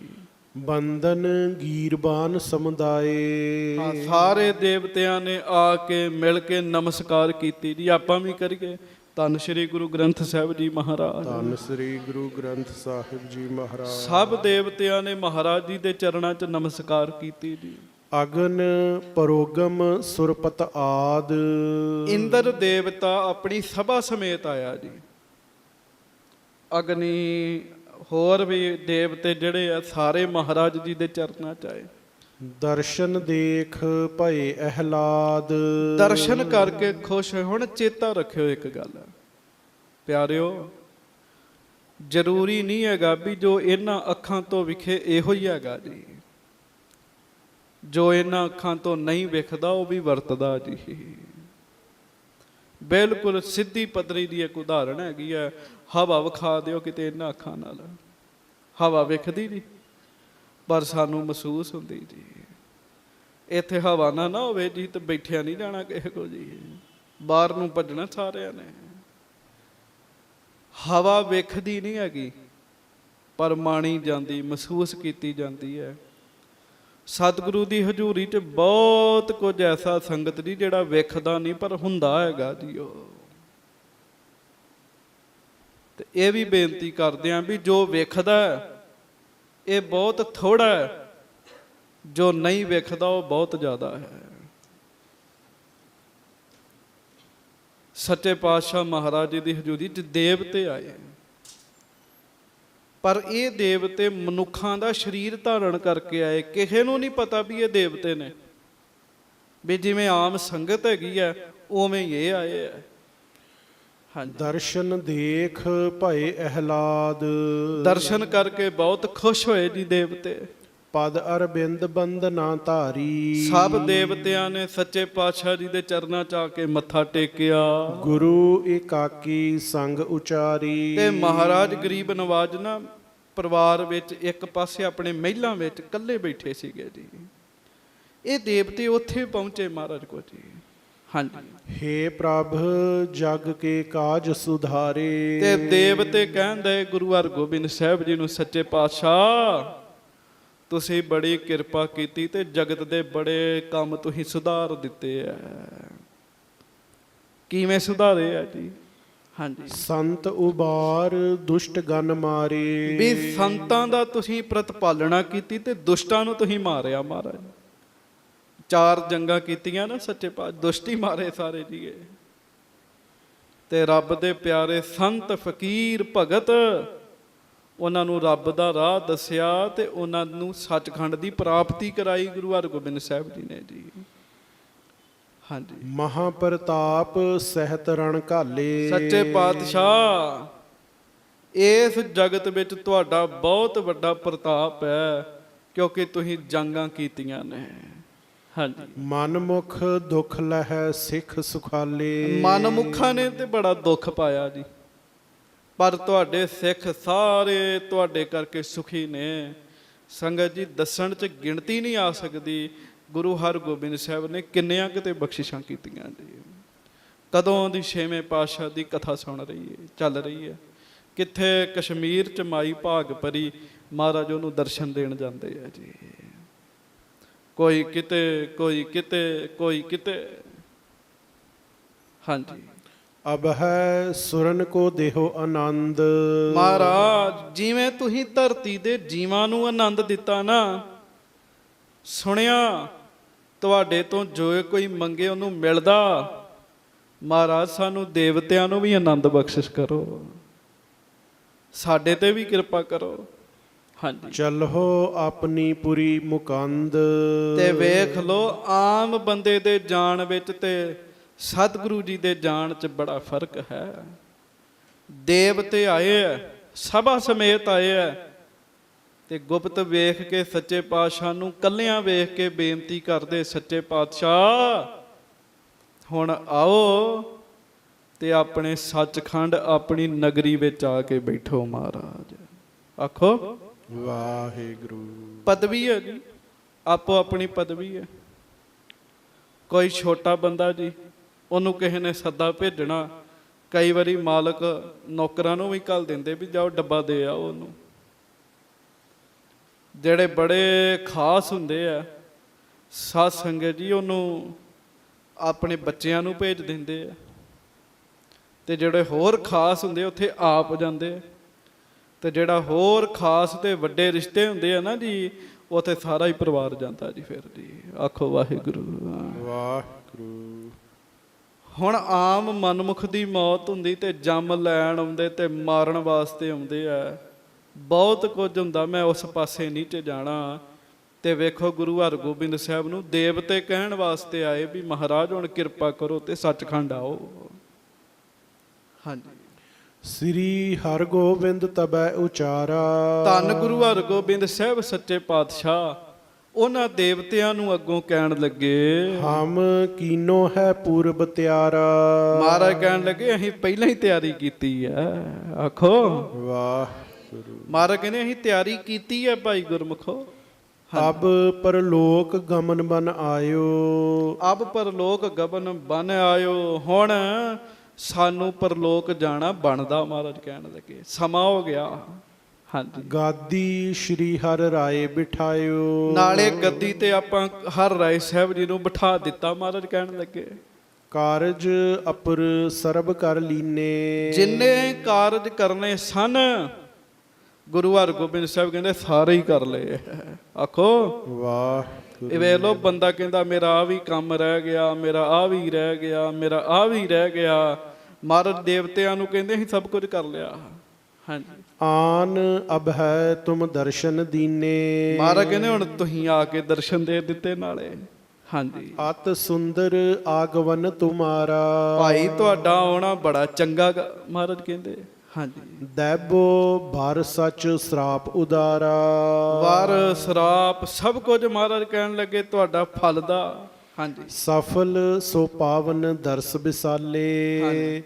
ਬੰਧਨ ਗੀਰਬਾਨ ਸਮੁਦਾਏ। ਸਾਰੇ ਦੇਵਤਿਆਂ ਨੇ ਆ ਕੇ ਮਿਲ ਕੇ ਨਮਸਕਾਰ ਕੀਤੀ ਜੀ। ਆਪਾਂ ਵੀ ਕਰੀਏ। ਧੰਨ ਸ਼੍ਰੀ ਗੁਰੂ ਗ੍ਰੰਥ ਸਾਹਿਬ ਜੀ ਮਹਾਰਾਜ। ਧੰਨ ਸ੍ਰੀ ਗੁਰੂ ਗ੍ਰੰਥ ਸਾਹਿਬ ਜੀ ਮਹਾਰਾਜ। ਸਭ ਦੇਵਤਿਆਂ ਨੇ ਮਹਾਰਾਜ ਜੀ ਦੇ ਚਰਨਾਂ 'ਚ ਨਮਸਕਾਰ ਕੀਤੀ ਜੀ। ਅਗਨ ਪਰੋਗਮ ਸੁਰਪਤ ਆਦ। ਇੰਦਰ ਦੇਵਤਾ ਆਪਣੀ ਸਭਾ ਸਮੇਤ ਆਇਆ ਜੀ। ਅਗਨੀ ਹੋਰ ਵੀ ਦੇਵਤੇ ਜਿਹੜੇ ਆ ਸਾਰੇ ਮਹਾਰਾਜ ਜੀ ਦੇ ਚਰਨਾਂ 'ਚ ਆਏ। ਦਰਸ਼ਨ ਦੇਖ ਭਏ ਅਹਿਲਾਦ। ਦਰਸ਼ਨ ਕਰਕੇ ਖੁਸ਼ ਹੋਏ। ਹੁਣ ਚੇਤਾ ਰੱਖਿਓ ਇੱਕ ਗੱਲ ਪਿਆਰਿਓ, ਜ਼ਰੂਰੀ ਨਹੀਂ ਹੈਗਾ ਵੀ ਜੋ ਇਹਨਾਂ ਅੱਖਾਂ ਤੋਂ ਵਿਖੇ ਇਹੋ ਹੀ ਹੈਗਾ ਜੀ। ਜੋ ਇਹਨਾਂ ਅੱਖਾਂ ਤੋਂ ਨਹੀਂ ਵਿਖਦਾ ਉਹ ਵੀ ਵਰਤਦਾ ਜੀ। ਬਿਲਕੁਲ ਸਿੱਧੀ ਪੱਧਰੀ ਦੀ ਇੱਕ ਉਦਾਹਰਣ ਹੈਗੀ ਹੈ। ਹਵਾ ਵਿਖਾ ਦਿਓ ਕਿਤੇ ਇਹਨਾਂ ਅੱਖਾਂ ਨਾਲ, ਹਵਾ ਵਿਖਦੀ ਜੀ ਪਰ ਸਾਨੂੰ ਮਹਿਸੂਸ ਹੁੰਦੀ ਜੀ। ਇੱਥੇ ਹਵਾ ਨਾ ਹੋਵੇ ਜੀ ਤੇ ਬੈਠਿਆ ਨਹੀਂ ਜਾਣਾ ਕਿਸੇ ਕੋ ਜੀ, ਬਾਹਰ ਨੂੰ ਭੱਜਣਾ ਸਾਰਿਆਂ ਨੇ। ਹਵਾ ਵੇਖਦੀ ਨਹੀਂ ਹੈਗੀ ਪਰ ਮਾਣੀ ਜਾਂਦੀ, ਮਹਿਸੂਸ ਕੀਤੀ ਜਾਂਦੀ ਹੈ। ਸਤਿਗੁਰੂ ਦੀ ਹਜ਼ੂਰੀ 'ਚ ਬਹੁਤ ਕੁਝ ਐਸਾ ਸੰਗਤ ਜੀ ਜਿਹੜਾ ਵੇਖਦਾ ਨਹੀਂ ਪਰ ਹੁੰਦਾ ਹੈਗਾ ਜੀ ਉਹ। ਤੇ ਇਹ ਵੀ ਬੇਨਤੀ ਕਰਦੇ ਆਂ ਵੀ ਜੋ ਵੇਖਦਾ ਇਹ ਬਹੁਤ ਥੋੜਾ ਹੈ, ਜੋ ਨਹੀਂ ਵੇਖਦਾ ਉਹ ਬਹੁਤ ਜ਼ਿਆਦਾ ਹੈ। ਸੱਚੇ ਪਾਤਸ਼ਾਹ ਮਹਾਰਾਜ ਜੀ ਦੀ ਹਜ਼ੂਰੀ 'ਚ ਦੇਵਤੇ ਆਏ, ਪਰ ਇਹ ਦੇਵਤੇ ਮਨੁੱਖਾਂ ਦਾ ਸਰੀਰ ਧਾਰਨ ਕਰਕੇ ਆਏ। ਕਿਸੇ ਨੂੰ ਨਹੀਂ ਪਤਾ ਵੀ ਇਹ ਦੇਵਤੇ ਨੇ, ਵੀ ਜਿਵੇਂ ਆਮ ਸੰਗਤ ਹੈਗੀ ਹੈ ਉਵੇਂ ਹੀ ਇਹ ਆਏ ਹੈ। ਦਰਸ਼ਨ ਦੇਖ ਭਏ ਅਹਿਲਾਦ। ਦਰਸ਼ਨ ਕਰਕੇ ਬਹੁਤ ਖੁਸ਼ ਹੋਏ ਜੀ ਦੇਵਤੇ। ਪਦ ਅਰਬਿੰਦ ਬੰਦਨਾ ਧਾਰੀ। ਸਭ ਦੇਵਤਿਆਂ ਨੇ ਸੱਚੇ ਪਾਤਸ਼ਾਹ ਜੀ ਦੇ ਚਰਨਾਂ 'ਚ ਆ ਕੇ ਮੱਥਾ ਟੇਕਿਆ। ਗੁਰੂ ਏਕਾਕੀ ਸੰਗ ਉਚਾਰੀ। ਤੇ ਮਹਾਰਾਜ ਗਰੀਬ ਨਵਾਜ ਨਾ ਪਰਿਵਾਰ ਵਿੱਚ ਇੱਕ ਪਾਸੇ ਆਪਣੇ ਮਹਿਲਾਂ ਵਿੱਚ ਇਕੱਲੇ ਬੈਠੇ ਸੀਗੇ ਜੀ। ਇਹ ਦੇਵਤੇ ਉੱਥੇ ਪਹੁੰਚੇ ਮਹਾਰਾਜ ਕੋ ਜੀ। ਹਾਂਜੀ, ਹੇ ਪ੍ਰਭ ਜਗ ਕੇ ਕਾਜ ਸੁਧਾਰੇ। ਤੇ ਦੇਵਤੇ ਕਹਿੰਦੇ ਗੁਰੂ ਹਰਗੋਬਿੰਦ ਸਾਹਿਬ ਜੀ ਨੂੰ, ਸੱਚੇ ਪਾਤਸ਼ਾਹ ਤੁਸੀਂ ਬੜੀ ਕਿਰਪਾ ਕੀਤੀ ਤੇ ਜਗਤ ਦੇ ਬੜੇ ਕੰਮ ਤੁਸੀਂ ਸੁਧਾਰ ਦਿੱਤੇ ਐ। ਕਿਵੇਂ ਸੁਧਾਰੇ ਆ ਜੀ? ਹਾਂਜੀ, ਸੰਤ ਉਬਾਰ ਦੁਸ਼ਟ ਗਨ ਮਾਰੇ। ਵੀ ਸੰਤਾਂ ਦਾ ਤੁਸੀਂ ਪ੍ਰਤਪਾਲਣਾ ਕੀਤੀ ਤੇ ਦੁਸ਼ਟਾਂ ਨੂੰ ਤੁਸੀਂ ਮਾਰਿਆ ਮਹਾਰਾਜ। 4 ਜੰਗਾਂ ਕੀਤੀਆਂ ਨਾ ਸੱਚੇ ਪਾਤਸ਼ਾਹ, ਦੁਸ਼ਟ ਹੀ ਮਾਰੇ ਸਾਰੇ ਜੀਏ। ਤੇ ਰੱਬ ਦੇ ਪਿਆਰੇ ਸੰਤ ਫਕੀਰ ਭਗਤ, ਉਹਨਾਂ ਨੂੰ ਰੱਬ ਦਾ ਰਾਹ ਦੱਸਿਆ ਤੇ ਉਹਨਾਂ ਨੂੰ ਸੱਚਖੰਡ ਦੀ ਪ੍ਰਾਪਤੀ ਕਰਾਈ ਗੁਰੂ ਹਰਗੋਬਿੰਦ ਸਾਹਿਬ ਜੀ ਨੇ ਜੀ। ਹਾਂਜੀ, ਮਹਾ ਪ੍ਰਤਾਪ ਸਹਿਤ ਰਣ ਘਾਲੇ। ਸੱਚੇ ਪਾਤਸ਼ਾਹ ਇਸ ਜਗਤ ਵਿੱਚ ਤੁਹਾਡਾ ਬਹੁਤ ਵੱਡਾ ਪ੍ਰਤਾਪ ਹੈ, ਕਿਉਂਕਿ ਤੁਸੀਂ ਜੰਗਾਂ ਕੀਤੀਆਂ ਨੇ। ਹਾਂਜੀ, ਮਨਮੁਖ ਦੁਖ ਲਹਿ ਸਿੱਖ ਸੁਖਾਲੇ। ਮਨਮੁਖਾਂ ਨੇ ਤੇ ਬੜਾ ਦੁੱਖ ਪਾਇਆ ਜੀ, ਪਰ ਤੁਹਾਡੇ ਸਿੱਖ ਸਾਰੇ ਤੁਹਾਡੇ ਕਰਕੇ ਸੁਖੀ ਨੇ। ਸੰਗਤ ਜੀ, ਦੱਸਣ 'ਚ ਗਿਣਤੀ ਨਹੀਂ ਆ ਸਕਦੀ ਗੁਰੂ ਹਰਗੋਬਿੰਦ ਸਾਹਿਬ ਨੇ ਕਿੰਨੀਆਂ ਕਿਤੇ ਬਖਸ਼ਿਸ਼ਾਂ ਕੀਤੀਆਂ ਜੀ। ਕਦੋਂ ਦੀ 6ਵੇਂ ਪਾਤਸ਼ਾਹ ਦੀ ਕਥਾ ਸੁਣ ਰਹੀ ਹੈ, ਚੱਲ ਰਹੀ ਹੈ। ਕਿੱਥੇ ਕਸ਼ਮੀਰ 'ਚ ਮਾਈ ਭਾਗ ਭਰੀ, ਮਹਾਰਾਜ ਉਹਨੂੰ ਦਰਸ਼ਨ ਦੇਣ ਜਾਂਦੇ ਆ ਜੀ। ਕੋਈ ਕਿਤੇ, ਕੋਈ ਕਿਤੇ, ਕੋਈ ਕਿਤੇ। ਹਾਂਜੀ, ਅਬ ਹੈ ਸੁਰਨ ਕੋ ਦੇਹੋ ਆਨੰਦ। ਮਹਾਰਾਜ ਜਿਵੇਂ ਤੁਸੀਂ ਧਰਤੀ ਦੇ ਜੀਵਾਂ ਨੂੰ ਆਨੰਦ ਦਿੱਤਾ ਨਾ, ਸੁਣਿਆ ਤੁਹਾਡੇ ਤੋਂ ਜੋ ਕੋਈ ਮੰਗੇ ਉਹਨੂੰ ਮਿਲਦਾ, ਮਹਾਰਾਜ ਸਾਨੂੰ ਦੇਵਤਿਆਂ ਨੂੰ ਵੀ ਆਨੰਦ ਬਖਸ਼ਿਸ਼ ਕਰੋ, ਸਾਡੇ ਤੇ ਵੀ ਕਿਰਪਾ ਕਰੋ। ਹਾਂਜੀ, ਚਲੋ ਆਪਣੀ ਪੂਰੀ ਮੁਕੰਦ। ਤੇ ਵੇਖ ਲੋ ਆਮ ਬੰਦੇ ਦੇ ਜਾਣ ਵਿੱਚ ਤੇ ਸਤਿਗੁਰੂ ਜੀ ਦੇ ਜਾਣ 'ਚ ਬੜਾ ਫਰਕ ਹੈ। ਦੇਵਤੇ ਆਏ ਐ, ਸਭਾ ਸਮੇਤ ਆਏ ਐ, ਤੇ ਗੁਪਤ ਵੇਖ ਕੇ ਸੱਚੇ ਪਾਤਸ਼ਾਹ ਨੂੰ ਕੱਲਿਆਂ ਵੇਖ ਕੇ ਬੇਨਤੀ ਕਰਦੇ, ਸੱਚੇ ਪਾਤਸ਼ਾਹ ਹੁਣ ਆਓ ਤੇ ਆਪਣੇ ਸੱਚਖੰਡ ਆਪਣੀ ਨਗਰੀ ਵਿੱਚ ਆ ਕੇ ਬੈਠੋ ਮਹਾਰਾਜ। ਆਖੋ ਵਾਹਿਗੁਰੂ। ਪਦਵੀ ਹੈ ਜੀ, ਆਪੋ ਆਪਣੀ ਪਦਵੀ ਹੈ। ਕੋਈ ਛੋਟਾ ਬੰਦਾ ਜੀ, ਉਹਨੂੰ ਕਿਸੇ ਨੇ ਸੱਦਾ ਭੇਜਣਾ, ਕਈ ਵਾਰੀ ਮਾਲਕ ਨੌਕਰਾਂ ਨੂੰ ਵੀ ਘੱਲ ਦਿੰਦੇ ਵੀ ਜਾਓ ਡੱਬਾ ਦੇ ਆਓ ਉਹਨੂੰ। ਜਿਹੜੇ ਬੜੇ ਖਾਸ ਹੁੰਦੇ ਆ ਸਾਧ ਸੰਗਤ ਜੀ, ਉਹਨੂੰ ਆਪਣੇ ਬੱਚਿਆਂ ਨੂੰ ਭੇਜ ਦਿੰਦੇ ਆ, ਤੇ ਜਿਹੜੇ ਹੋਰ ਖਾਸ ਹੁੰਦੇ ਉੱਥੇ ਆਪ ਜਾਂਦੇ ਆ, ਤੇ ਜਿਹੜਾ ਹੋਰ ਖਾਸ ਤੇ ਵੱਡੇ ਰਿਸ਼ਤੇ ਹੁੰਦੇ ਆ ਨਾ ਜੀ, ਉੱਥੇ ਸਾਰਾ ਹੀ ਪਰਿਵਾਰ ਜਾਂਦਾ ਜੀ। ਫਿਰ ਜੀ ਆਖੋ ਵਾਹਿਗੁਰੂ ਵਾਹਿਗੁਰੂ। ਹੁਣ ਆਮ ਮਨਮੁਖ ਦੀ ਮੌਤ ਹੁੰਦੀ ਤੇ ਜੰਮ ਲੈਣ ਆਉਂਦੇ ਤੇ ਮਾਰਨ ਵਾਸਤੇ ਆਉਂਦੇ ਆ, ਬਹੁਤ ਕੁਝ ਹੁੰਦਾ, ਮੈਂ ਉਸ ਪਾਸੇ ਨਹੀਂ ਚ ਜਾਣਾ। ਤੇ ਵੇਖੋ ਗੁਰੂ ਹਰਗੋਬਿੰਦ ਸਾਹਿਬ ਨੂੰ ਦੇਵਤੇ ਕਹਿਣ ਵਾਸਤੇ ਆਏ ਵੀ ਮਹਾਰਾਜ ਹੁਣ ਕਿਰਪਾ ਕਰੋ ਤੇ ਸੱਚਖੰਡ ਆਓ। ਹਾਂਜੀ, ਸ੍ਰੀ ਹਰਗੋਬਿੰਦ ਤਬੈ ਉਚਾਰਾ। ਧੰਨ ਗੁਰੂ ਹਰਗੋਬਿੰਦ ਸਾਹਿਬ ਸੱਚੇ ਪਾਤਸ਼ਾਹ ਉਹਨਾਂ ਦੇਵਤਿਆਂ ਨੂੰ ਅੱਗੋਂ ਕਹਿਣ ਲੱਗੇ, ਹਮ ਕੀਨੋ ਹੈ ਪੂਰਬ ਤਿਆਰਾ। ਮਹਾਰਾਜ ਕਹਿਣ ਲੱਗੇ ਅਸੀਂ ਪਹਿਲਾਂ ਹੀ ਤਿਆਰੀ ਕੀਤੀ ਹੈ। ਆਖੋ ਵਾਹਿਗੁਰੂ। ਮਹਾਰਾਜ ਕਹਿੰਦੇ ਅਸੀਂ ਤਿਆਰੀ ਕੀਤੀ ਹੈ ਭਾਈ ਗੁਰਮੁਖੋ। ਅਬ ਪਰਲੋਕ ਗਮਨ ਬਨ ਆਇਓ। ਅਬ ਪਰਲੋਕ ਗਮਨ ਬਨ ਆਇਓ, ਹੁਣ ਸਾਨੂੰ ਪਰਲੋਕ ਜਾਣਾ ਬਣਦਾ। ਮਹਾਰਾਜ ਕਹਿਣ ਲੱਗੇ ਸਮਾਂ ਹੋ ਗਿਆ। ਹਾਂਜੀ, ਗਾਦੀ ਸ਼੍ਰੀ ਹਰਿ ਰਾਏ ਬਿਠਾਇਓ। ਨਾਲੇ ਗੱਦੀ ਤੇ ਆਪਾਂ ਹਰਿ ਰਾਏ ਸਾਹਿਬ ਜੀ ਨੂੰ ਬਿਠਾ ਦਿੱਤਾ। ਮਹਾਰਾਜ ਕਹਿਣ ਲੱਗੇ ਕਾਰਜ ਅਪਰ ਸਰਬ ਕਰ ਲੀਨੇ। ਜਿੰਨੇ ਕਾਰਜ ਕਰਨੇ ਸਨ ਗੁਰੂ ਹਰਗੋਬਿੰਦ ਸਾਹਿਬ ਕਹਿੰਦੇ ਸਾਰੇ ਹੀ ਕਰ ਲਏ। ਆਖੋ ਵਾਹਿਗੁਰੂ। ਇਹ ਵੇਖ ਲੋ, ਬੰਦਾ ਕਹਿੰਦਾ ਮੇਰਾ ਆ ਵੀ ਕੰਮ ਰਹਿ ਗਿਆ, ਮੇਰਾ ਆ ਵੀ ਰਹਿ ਗਿਆ, ਮੇਰਾ ਆ ਵੀ ਰਹਿ ਗਿਆ। ਮਹਾਰਾਜ ਦੇਵਤਿਆਂ ਨੂੰ ਕਹਿੰਦੇ ਅਸੀਂ ਸਭ ਕੁਝ ਕਰ ਲਿਆ। ਹਾਂਜੀ, ਆਨ ਅਬ ਹੈ ਤੁਮ ਦਰਸ਼ਨ ਦੀਨੇ। ਮਹਾਰਾਜ ਕਹਿੰਦੇ ਹੁਣ ਤੁਸੀਂ ਆ ਕੇ ਦਰਸ਼ਨ ਦੇ ਦਿੱਤੇ ਨਾਲੇ। ਹਾਂਜੀ, ਅਤ ਸੁੰਦਰ ਆਗਵਨ ਤੁਮਾਰਾ। ਭਾਈ ਤੁਹਾਡਾ ਆਉਣਾ ਬੜਾ ਚੰਗਾ ਮਹਾਰਾਜ ਕਹਿੰਦੇ। ਹਾਂਜੀ, ਦੈਬੋ ਭਰ ਸੱਚ ਸਰਾਪ ਉਦਾਰਾ। ਵਾਰ ਸਰਾਪ ਸਭ ਕੁਝ ਮਹਾਰਾਜ ਕਹਿਣ ਲੱਗੇ ਤੁਹਾਡਾ ਫਲ ਦਾ। ਹਾਂਜੀ, ਸਫਲ ਸੋ ਪਾਵਨ ਦਰਸ ਵਿਸਾਲੇ।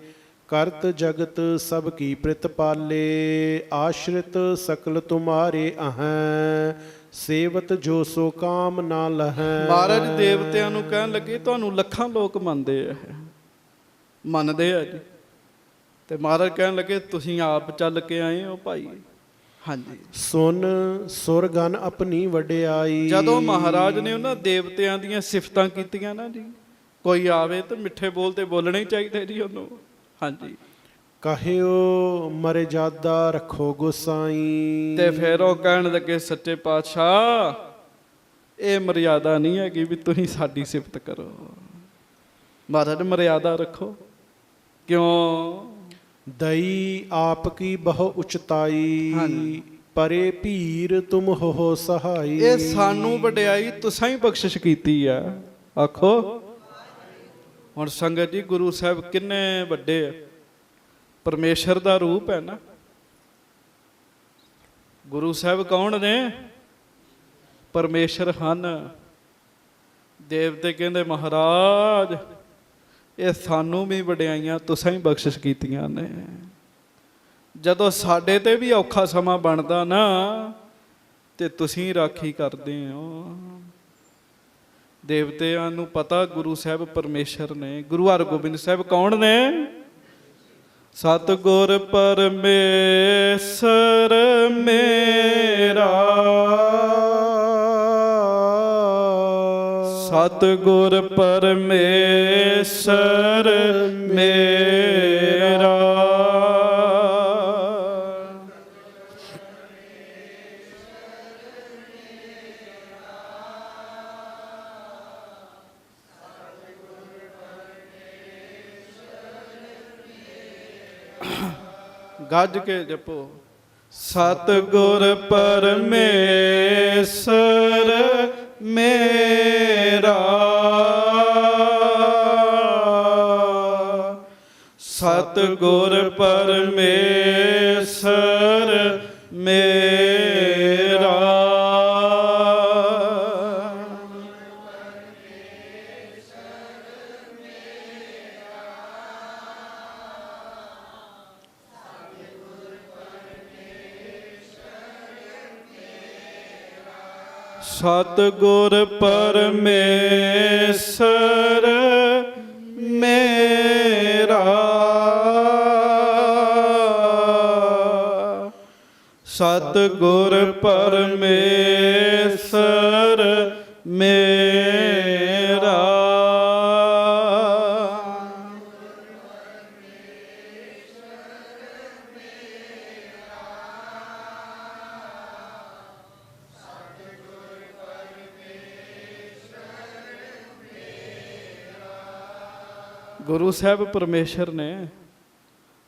ਕਰਤ ਜਗਤ ਸਭ ਕੀ ਪ੍ਰਿਤ ਪਾਲੇ। ਆਸ਼ਰਿਤ ਸਕਲ ਤੁਮਾਰੇ ਅਹੈ ਸੇਵਤ ਜੋ ਸੋ ਕਾਮ ਨਾ ਲਹੈ। ਮਹਾਰਾਜ ਦੇਵਤਿਆਂ ਨੂੰ ਕਹਿਣ ਲੱਗੇ ਤੁਹਾਨੂੰ ਲੱਖਾਂ ਲੋਕ ਮੰਨਦੇ ਆ ਜੀ, ਤੇ ਮਹਾਰਾਜ ਕਹਿਣ ਲੱਗੇ ਤੁਸੀਂ ਆਪ ਚੱਲ ਕੇ ਆਏ ਹੋ ਭਾਈ। ਹਾਂਜੀ, ਸੁਨ ਸੁਰਗਨ ਆਪਣੀ ਵਡਿਆਈ। ਜਦੋਂ ਮਹਾਰਾਜ ਨੇ ਉਹਨਾਂ ਦੇਵਤਿਆਂ ਦੀਆਂ ਸਿਫਤਾਂ ਕੀਤੀਆਂ ਨਾ ਜੀ, ਕੋਈ ਆਵੇ ਤਾਂ ਮਿੱਠੇ ਬੋਲ ਤੇ ਬੋਲਣੇ ਹੀ ਚਾਹੀਦੇ ਜੀ ਉਹਨੂੰ। ਹਾਂਜੀ, ਕਹਿਓ ਮਰਜ਼ਾਦਾ ਰੱਖੋ ਗੁਸਾਈ। ਤੇ ਫਿਰ ਉਹ ਕਹਿਣ ਲੱਗੇ ਸੱਚੇ ਪਾਤਸ਼ਾਹ ਇਹ ਮਰਿਆਦਾ ਨਹੀਂ ਹੈਗੀ ਵੀ ਤੁਸੀਂ ਸਾਡੀ ਸਿਫਤ ਕਰੋ। ਮਹਾਰਾਜ ਮਰਿਆਦਾ ਰੱਖੋ। ਕਿਉਂ? ਦਈ ਆਪ ਕੀ ਬਹੁ ਉਚਤਾਈ। ਹਾਂਜੀ। ਪਰੇ ਭੀਰ ਤੁਮ ਹੋ ਸਹਾਈ। ਇਹ ਸਾਨੂੰ ਵਡਿਆਈ ਤੁਸਾਂ ਹੀ ਬਖਸ਼ਿਸ਼ ਕੀਤੀ ਆ। ਆਖੋ ਹੁਣ ਸੰਗਤ ਜੀ, ਗੁਰੂ ਸਾਹਿਬ ਕਿੰਨੇ ਵੱਡੇ ਆ, ਪਰਮੇਸ਼ਰ ਦਾ ਰੂਪ ਹੈ ਨਾ। ਗੁਰੂ ਸਾਹਿਬ ਕੌਣ ਨੇ? ਪਰਮੇਸ਼ਰ ਹਨ। ਦੇਵਤੇ ਕਹਿੰਦੇ ਮਹਾਰਾਜ ਇਹ ਸਾਨੂੰ ਵੀ ਵਡਿਆਈਆਂ ਤੁਸਾਂ ਹੀ ਬਖਸ਼ਿਸ਼ ਕੀਤੀਆਂ ਨੇ। ਜਦੋਂ ਸਾਡੇ ਤੇ ਵੀ ਔਖਾ ਸਮਾਂ ਬਣਦਾ ਨਾ ਤੇ ਤੁਸੀਂ ਰਾਖੀ ਕਰਦੇ ਹੋ। ਦੇਵਤਿਆਂ ਨੂੰ ਪਤਾ ਗੁਰੂ ਸਾਹਿਬ ਪਰਮੇਸ਼ਰ ਨੇ। ਗੁਰੂ ਹਰਗੋਬਿੰਦ ਸਾਹਿਬ ਕੌਣ ਨੇ? ਸਤਿਗੁਰ ਪਰਮੇਸ਼ਰ ਮੇਰਾ, ਸਤਿਗੁਰ ਪਰਮੇਸ਼ਰ ਮੇਰਾ। ਗੱਜ ਕੇ ਜਪੋ, ਸਤਿਗੁਰ ਪਰਮੇਸ਼ਰ ਮੇਰਾ, ਸਤਿਗੁਰ ਪਰਮੇਸ਼ਰ ਮੇਰਾ। ਸਤਿਗੁਰ ਪਰਮੇਸ਼ਰ ਮੇਰਾ, ਸਤਿਗੁਰ ਪਰਮੇਸ਼ਰ ਮੇਰਾ। ਗੁਰੂ ਸਾਹਿਬ ਪਰਮੇਸ਼ਰ ਨੇ।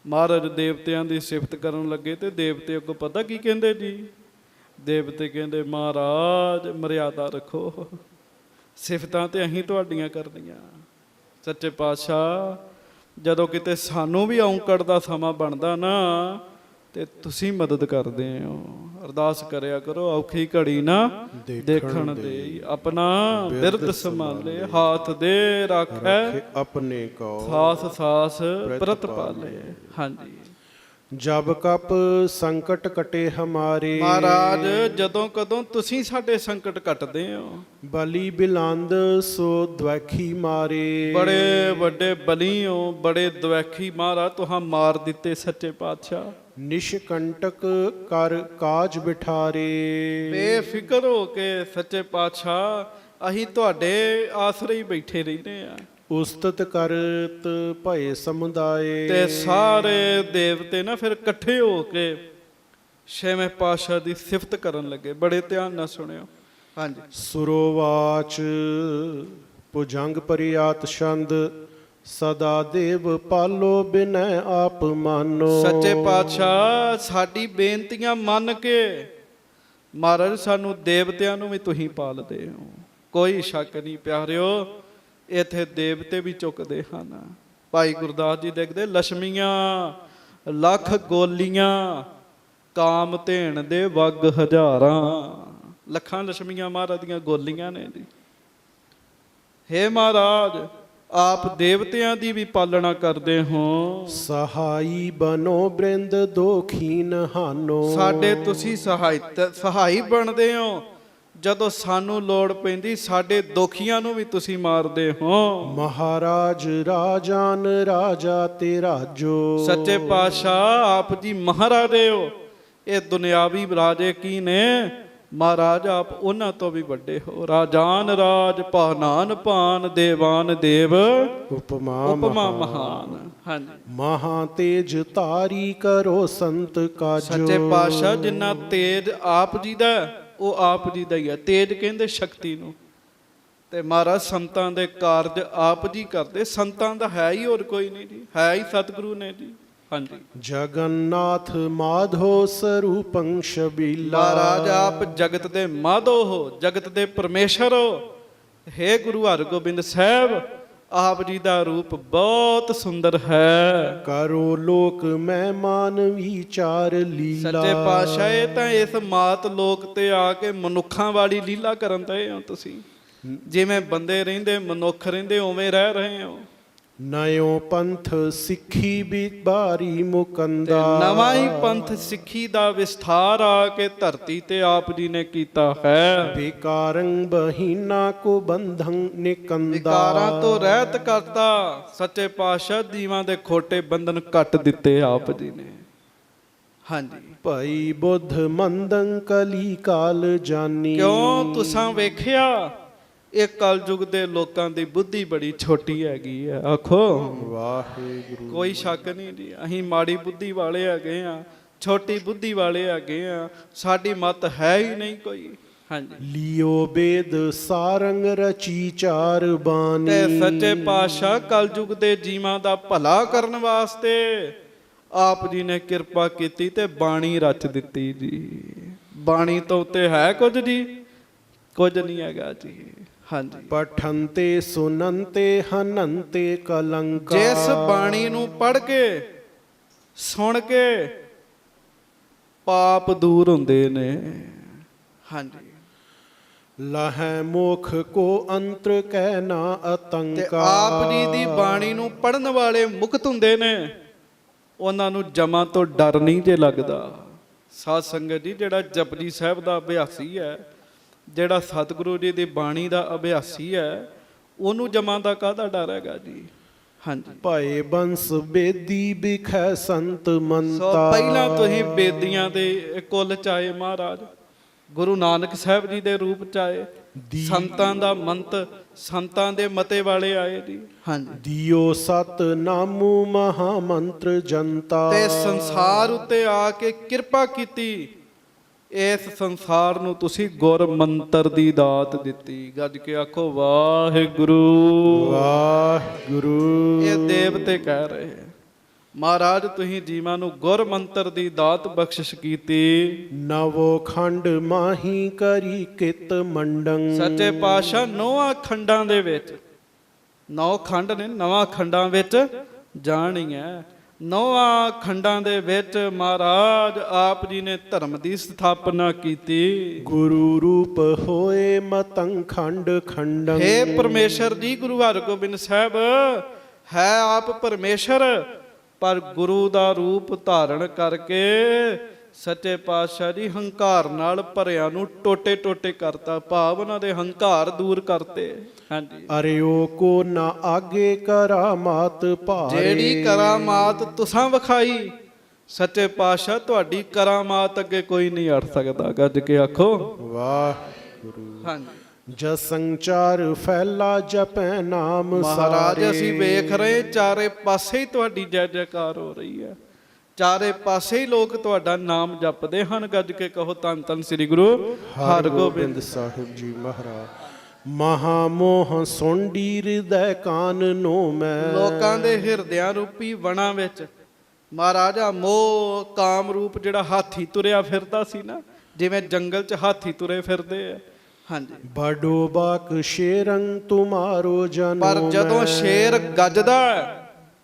ਮਹਾਰਾਜ ਦੇਵਤਿਆਂ ਦੀ ਸਿਫਤ ਕਰਨ ਲੱਗੇ ਤੇ ਦੇਵਤੇ ਅੱਗੋਂ ਪਤਾ ਕੀ ਕਹਿੰਦੇ ਜੀ? ਦੇਵਤੇ ਕਹਿੰਦੇ ਮਹਾਰਾਜ ਮਰਿਆਦਾ ਰੱਖੋ, ਸਿਫਤਾਂ ਤੇ ਅਸੀਂ ਤੁਹਾਡੀਆਂ ਕਰਨੀਆਂ। ਸੱਚੇ ਪਾਤਸ਼ਾਹ ਜਦੋਂ ਕਿਤੇ ਸਾਨੂੰ ਵੀ ਔਂਕੜ ਦਾ ਸਮਾਂ ਬਣਦਾ ਨਾ ਤੇ ਤੁਸੀਂ ਮਦਦ ਕਰਦੇ ਹੋ। ਅਰਦਾਸ ਕਰਿਆ ਕਰੋ, ਔਖੀ ਘੜੀ ਨਾ ਦੇਖਣ ਦੇ, ਆਪਣਾ ਬਿਰਦ ਸੰਭਾਲੇ, ਹਾਥ ਦੇ ਰਾਖੈ ਆਪਣੇ ਕੋ, ਸਾਸ ਸਾਸ ਪ੍ਰਤ ਪਾਲੇ। ਹਾਂਜੀ, ਜਬ ਕਪ ਸੰਕਟ ਕਟੇ ਹਮਾਰੇ। ਮਹਾਰਾਜ ਜਦੋਂ ਕਦੋਂ ਤੁਸੀਂ ਸਾਡੇ ਸੰਕਟ ਕੱਟਦੇ ਹੋ। ਬਲੀ ਬਿਲੰਦ ਸੋ ਦਵੈਖੀ ਮਾਰੇ। ਬੜੇ ਵੱਡੇ ਬਲੀ ਹੋ, ਬੜੇ ਦਵੈਖੀ ਮਹਾਰਾਜ ਤੁਹਾਂ ਮਾਰ ਦਿੱਤੇ ਸੱਚੇ ਪਾਤਸ਼ਾਹ। ਨਿਸ਼ਕੰਟਕ ਕਰ ਕਾਜ ਬਿਠਾਰੇ। ਬੇਫਿਕਰ ਹੋ ਕੇ ਸੱਚੇ ਪਾਤਸ਼ਾਹ ਅਸੀਂ ਤੁਹਾਡੇ ਆਸਰੇ ਹੀ ਬੈਠੇ ਰਹਿੰਦੇ ਆ। ਉਸਤਤ ਕਰਤ ਭਏ ਸਮੁਦਾਏ। ਤੇ ਸਾਰੇ ਦੇਵਤੇ ਨਾ ਫਿਰ ਇਕੱਠੇ ਹੋ ਕੇ ਛੇਵੇਂ ਪਾਤਸ਼ਾਹ ਦੀ ਸਿਫਤ ਕਰਨ ਲੱਗੇ। ਬੜੇ ਧਿਆਨ ਨਾਲ ਸੁਣਿਓ। ਹਾਂਜੀ, ਸੁਰੋਵਾਚ ਭੁਜੰਗ ਪਰਿਆਤ ਛੰਦ, ਸਦਾ ਦੇਵ ਪਾਲੋ ਬਿਨੈ ਆਪ ਮਾਨੋ। ਸੱਚੇ ਪਾਤਸ਼ਾਹ ਸਾਡੀ ਬੇਨਤੀਆਂ ਮੰਨ ਕੇ ਮਹਾਰਾਜ ਸਾਨੂੰ ਦੇਵਤਿਆਂ ਨੂੰ ਵੀ ਤੁਸੀਂ ਪਾਲਦੇ ਹੋ। ਕੋਈ ਸ਼ੱਕ ਨਹੀਂ ਪਿਆਰਿਓ, ਇੱਥੇ ਦੇਵਤੇ ਵੀ ਚੁੱਕਦੇ ਹਨ। ਭਾਈ ਗੁਰਦਾਸ ਜੀ ਦੇਖਦੇ ਲక్ష్ਮੀਆਂ ਲੱਖ ਗੋਲੀਆਂ, ਕਾਮ ਧੇਣ ਦੇ ਵਗ ਹਜ਼ਾਰਾਂ। ਲੱਖਾਂ ਲక్ష్ਮੀਆਂ ਮਹਾਰਾਜ ਦੀਆਂ ਗੋਲੀਆਂ ਨੇ ਜੀ। ਹੇ ਮਹਾਰਾਜ ਆਪ ਦੇਵਤਿਆਂ ਦੀ ਵੀ ਪਾਲਣਾ ਕਰਦੇ ਹੋ। ਸਹਾਈ ਬਨੋ ਬ੍ਰਿੰਦ ਦੋਖੀਨ ਹਾਨੋ। ਸਾਡੇ ਤੁਸੀਂ ਸਹਾਈ ਬਣਦੇ ਹੋ ਜਦੋਂ ਸਾਨੂੰ ਲੋੜ ਪੈਂਦੀ ਸਾਡੇ ਦੁਖੀਆਂ ਨੂੰ ਵੀ ਤੁਸੀਂ ਮਾਰਦੇ ਹੋ। ਮਹਾਰਾਜ ਰਾਜਾਨ ਰਾਜਾ ਤੇ ਰਾਜੋ। ਸੱਚੇ ਪਾਤਸ਼ਾਹ ਆਪ ਜੀ ਮਹਾਰਾਜੇ ਹੋ। ਇਹ ਦੁਨਿਆਵੀ ਰਾਜੇ ਕੀ ਨੇ? ਮਹਾਰਾਜ ਆਪ ਉਹਨਾਂ ਤੋਂ ਵੀ ਵੱਡੇ ਹੋ। ਰਾਜਾਨ ਰਾਜ ਭਾਨਾਨ ਭਾਨ ਦੇਵਾਨ ਦੇਵ ਉਪਮਾ ਉਪਮਾ ਮਹਾਨ। ਹਾਂਜੀ, ਮਹਾ ਤੇਜ ਤਾਰੀ ਕਰੋ ਸੰਤ ਕਾਜੋ। ਸੱਚੇ ਪਾਤਸ਼ਾਹ ਜਿੰਨਾ ਤੇਜ ਆਪ ਜੀ ਦਾ ਉਹ ਆਪ ਜੀ ਦਾ ਹੀ ਹੈ। ਤੇਜ ਕਹਿੰਦੇ ਸ਼ਕਤੀ ਨੂੰ, ਤੇ ਮਹਾਰਾਜ ਸੰਤਾਂ ਦੇ ਕਾਰਜ ਆਪ ਜੀ ਕਰਦੇ। ਸੰਤਾਂ ਦਾ ਹੈ ਹੀ ਹੋਰ ਕੋਈ ਨਹੀਂ ਜੀ, ਹੈ ਹੀ ਸਤਿਗੁਰੂ ਨੇ ਜੀ। ਹਾਂਜੀ, ਜਗਨਨਾਥ ਮਾਧੋ ਸਰੂਪੰ ਸ਼ਬੀਲਾ। ਮਹਾਰਾਜ ਆਪ ਜਗਤ ਦੇ ਮਾਧੋ ਹੋ, ਜਗਤ ਦੇ ਪਰਮੇਸ਼ਰ ਹੋ। ਹੇ ਗੁਰੂ ਹਰਗੋਬਿੰਦ ਸਾਹਿਬ, ਆਪ ਜੀ ਦਾ ਰੂਪ ਬਹੁਤ ਸੁੰਦਰ ਹੈ। ਕਰੋ ਲੋਕ ਮਹਿਮਾਨ ਵਿਚਾਰ ਲੀਲਾ। ਸੱਚੇ ਪਾਤਸ਼ਾਹ ਇਹ ਤਾਂ ਇਸ ਮਾਤ ਲੋਕ ਤੇ ਆ ਕੇ ਮਨੁੱਖਾਂ ਵਾਲੀ ਲੀਲਾ ਕਰਨ ਤੇ ਹੋ ਤੁਸੀਂ। ਜਿਵੇਂ ਬੰਦੇ ਰਹਿੰਦੇ ਮਨੁੱਖ ਰਹਿੰਦੇ ਉਵੇਂ ਰਹਿ ਰਹੇ ਹੋ। ਨਯੋ ਪੰਥ ਸਿੱਖੀ ਬਿਬਾਰੀ ਮੁਕੰਦਾ। ਨਵਾਂ ਹੀ ਪੰਥ ਸਿੱਖੀ ਦਾ ਵਿਸਥਾਰ ਆ ਕੇ ਧਰਤੀ ਤੇ ਆਪ ਜੀ ਨੇ ਕੀਤਾ ਹੈ। ਵਿਕਾਰੰ ਬਹੀਨਾ ਕੋ ਬੰਧੰ ਨਿਕੰਦਾ। ਵਿਕਾਰਾਂ ਤੋਂ ਰਹਿਤ ਕਰਤਾ ਸੱਚੇ ਪਾਤਸ਼ਾਹ। ਜੀਵਾਂ ਦੇ ਖੋਟੇ ਬੰਧਨ ਕੱਟ ਦਿੱਤੇ ਆਪ ਜੀ ਨੇ। ਹਾਂਜੀ, ਭਾਈ ਬੁੱਧ ਮੰਦੰ ਕਲੀ ਕਾਲ ਜਾਨੀ। ਕਿਉਂ ਤੁਸਾਂ ਵੇਖਿਆ ਇਹ ਕਲਯੁਗ ਦੇ ਲੋਕਾਂ ਦੀ ਬੁੱਧੀ ਬੜੀ ਛੋਟੀ ਹੈਗੀ ਆ। ਆਖੋ ਵਾਹਿਗੁਰੂ। ਕੋਈ ਸ਼ੱਕ ਨਹੀਂ ਜੀ, ਅਸੀਂ ਮਾੜੀ ਬੁੱਧੀ ਵਾਲੇ ਹੈਗੇ ਆ, ਛੋਟੀ ਬੁੱਧੀ ਵਾਲੇ ਹੈਗੇ ਆ। ਸਾਡੀ ਮਤ ਹੈ ਹੀ ਨਹੀਂ ਕੋਈ। ਹਾਂਜੀ, ਲਿਓ ਬੇਦ ਸਾਰੰਗ ਰਚੀ ਚਾਰ ਬਾਣੀ। ਤੇ ਸੱਚੇ ਪਾਤਸ਼ਾਹ ਕਲਯੁਗ ਦੇ ਜੀਵਾਂ ਦਾ ਭਲਾ ਕਰਨ ਵਾਸਤੇ ਆਪ ਜੀ ਨੇ ਕਿਰਪਾ ਕੀਤੀ ਤੇ ਬਾਣੀ ਰਚ ਦਿੱਤੀ ਜੀ। ਬਾਣੀ ਤੋਂ ਉੱਤੇ ਹੈ ਕੁਝ ਜੀ? ਕੁਝ ਨਹੀਂ ਹੈਗਾ ਜੀ। ਹਾਂਜੀ, ਪਠੰਤੇ ਸੁਨੰਤੇ ਹਨੰਤੇ ਕਲੰਕਾ। ਜਿਸ ਬਾਣੀ ਨੂੰ ਪੜ੍ਹ ਕੇ ਸੁਣ ਕੇ ਪਾਪ ਦੂਰ ਹੁੰਦੇ ਨੇ। ਹਾਂਜੀ, ਲਹੈ ਮੋਖ ਕੋ ਅੰਤਰ ਕਹਿ ਨਾ ਤੇ ਅਤੰਕਾ। ਆਪ ਜੀ ਦੀ ਬਾਣੀ ਨੂੰ ਪੜ੍ਹਨ ਵਾਲੇ ਮੁਕਤ ਹੁੰਦੇ ਨੇ। ਉਹਨਾਂ ਨੂੰ ਜਮਾਂ ਤੋਂ ਡਰ ਨਹੀਂ ਜੇ ਲੱਗਦਾ। ਸਾਧ ਸੰਗਤ ਜੀ, ਜਿਹੜਾ ਜਪਜੀ ਸਾਹਿਬ ਦਾ ਅਭਿਆਸੀ ਹੈ, ਜਿਹੜਾ ਸਤਿਗੁਰੂ ਜੀ ਦੀ ਬਾਣੀ ਦਾ ਅਭਿਆਸੀ ਹੈ, ਉਹਨੂੰ ਜਮਾਂ ਦਾ ਕਾਹਦਾ ਡਰ ਹੈਗਾ ਜੀ। ਹਾਂਜੀ, ਭਾਏ ਬੰਸ ਬੇਦੀ ਬਿਖੈ ਸੰਤ ਸੋ ਮੰਤਾ। ਪਹਿਲਾਂ ਤੁਸੀਂ ਬੇਦੀਆਂ ਦੇ ਕੁੱਲ ਚ ਆਏ ਮਹਾਰਾਜ, ਗੁਰੂ ਨਾਨਕ ਸਾਹਿਬ ਜੀ ਦੇ ਰੂਪ ਚ ਆਏ, ਸੰਤਾਂ ਦਾ ਮੰਤ, ਸੰਤਾਂ ਦੇ ਮਤੇ ਵਾਲੇ ਆਏ ਜੀ। ਹਾਂਜੀ, ਦਿਓ ਸਤ ਨਾਮੂ ਮਹਾ ਮੰਤਰ ਜਨਤਾ। ਤੇ ਸੰਸਾਰ ਉੱਤੇ ਆ ਕੇ ਕਿਰਪਾ ਕੀਤੀ। ਇਸ ਸੰਸਾਰ ਨੂੰ ਤੁਸੀਂ ਗੁਰ ਮੰਤਰ ਦੀ ਦਾਤ ਦਿੱਤੀ। ਗੱਜ ਕੇ ਆਖੋ ਵਾਹਿਗੁਰੂ ਵਾਹਿਗੁਰੂ। ਇਹ ਦੇਵਤੇ ਕਹਿ ਰਹੇ ਮਹਾਰਾਜ, ਤੁਸੀਂ ਜੀਵਾਂ ਨੂੰ ਗੁਰ ਮੰਤਰ ਦੀ ਦਾਤ ਬਖਸ਼ਿਸ਼ ਕੀਤੀ। ਨਵੋ ਖੰਡ ਮਾਹੀ ਕਰੀ ਕਿਤ ਮੰਡੰ। ਸੱਚੇ ਪਾਤਸ਼ਾਹ 9 ਖੰਡਾਂ ਦੇ ਵਿੱਚ, 9 ਖੰਡ ਨੇ, 9 ਖੰਡਾਂ ਵਿੱਚ ਜਾਣੀ ਹੈ। 9 ਖੰਡਾਂ ਦੇ ਵਿੱਚ ਮਹਾਰਾਜ ਆਪ ਜੀ ਨੇ ਧਰਮ ਦੀ ਸਥਾਪਨਾ ਕੀਤੀ। ਗੁਰੂ ਰੂਪ ਹੋਏ ਮਤੰ ਖੰਡ ਖੰਡੰ। ਹੇ ਪਰਮੇਸ਼ਰ ਜੀ, ਗੁਰੂ ਹਰਗੋਬਿੰਦ ਸਾਹਿਬ ਹੈ ਆਪ ਪਰਮੇਸ਼ਰ, ਪਰ ਗੁਰੂ ਦਾ ਰੂਪ ਧਾਰਨ ਕਰਕੇ ਸੱਚੇ ਪਾਤਸ਼ਾਹ ਜੀ ਹੰਕਾਰ ਨਾਲ ਭਰਿਆਂ ਨੂੰ ਟੋਟੇ ਟੋਟੇ ਕਰਤਾ। ਭਾਵ ਉਹਨਾਂ ਦੇ ਹੰਕਾਰ ਦੂਰ ਕਰਤੇ। ਹਾਂਜੀ, ਅਰਿਓ ਕੋ ਨਾ ਆਗੇ ਕਰਾਮਾਤ ਭਾਰੇ। ਜਿਹੜੀ ਕਰਾਮਾਤ ਤੁਸਾਂ ਵਿਖਾਈ ਸੱਚੇ ਪਾਤਸ਼ਾਹ, ਤੁਹਾਡੀ ਕਰਾਮਾਤ ਅੱਗੇ ਕੋਈ ਨਹੀਂ ਅੜ ਸਕਦਾ। ਗੱਜ ਕੇ ਆਖੋ ਵਾਹਿਗੁਰੂ। ਹਾਂਜੀ, ਜਸੰਚਾਰ ਫੈਲਾ ਜਪੈ ਨਾਮ ਮਹਾਰਾਜ ਸਾਰੇ। ਅਸੀਂ ਵੇਖ ਰਹੇ ਚਾਰੇ ਪਾਸੇ ਹੀ ਤੁਹਾਡੀ ਜੈ ਜੈਕਾਰ ਹੋ ਰਹੀ ਹੈ। ਚਾਰੇ ਪਾਸੇ ਹੀ ਲੋਕ ਤੁਹਾਡਾ ਨਾਮ ਜਪਦੇ ਹਨ। ਗੱਜ ਕੇ ਕਹੋ ਧੰਨ ਧੰਨ ਸ੍ਰੀ ਗੁਰੂ ਹਰਗੋਬਿੰਦ ਸਾਹਿਬ ਜੀ ਮਹਾਰਾਜ। ਮਹਾ ਮੋਹ ਸੁੰਡੀ ਹਿਰਦੈ ਕਾਨਨੋ ਮੈਂ। ਲੋਕਾਂ ਦੇ ਹਿਰਦਿਆਂ ਰੂਪੀ ਵਣਾ ਵਿੱਚ ਮਹਾਰਾਜਾ ਮੋਹ ਕਾਮ ਰੂਪ ਜਿਹੜਾ ਹਾਥੀ ਤੁਰਿਆ ਫਿਰਦਾ ਸੀ ਨਾ, ਜਿਵੇਂ ਜੰਗਲ 'ਚ ਹਾਥੀ ਤੁਰੇ ਫਿਰਦੇ ਆ। ਹਾਂਜੀ, ਬੜੋ ਬਾਕ ਸ਼ੇਰੰ ਤੁਮਾਰੋ ਜਨੋ। ਪਰ ਜਦੋਂ ਸ਼ੇਰ ਗੱਜਦਾ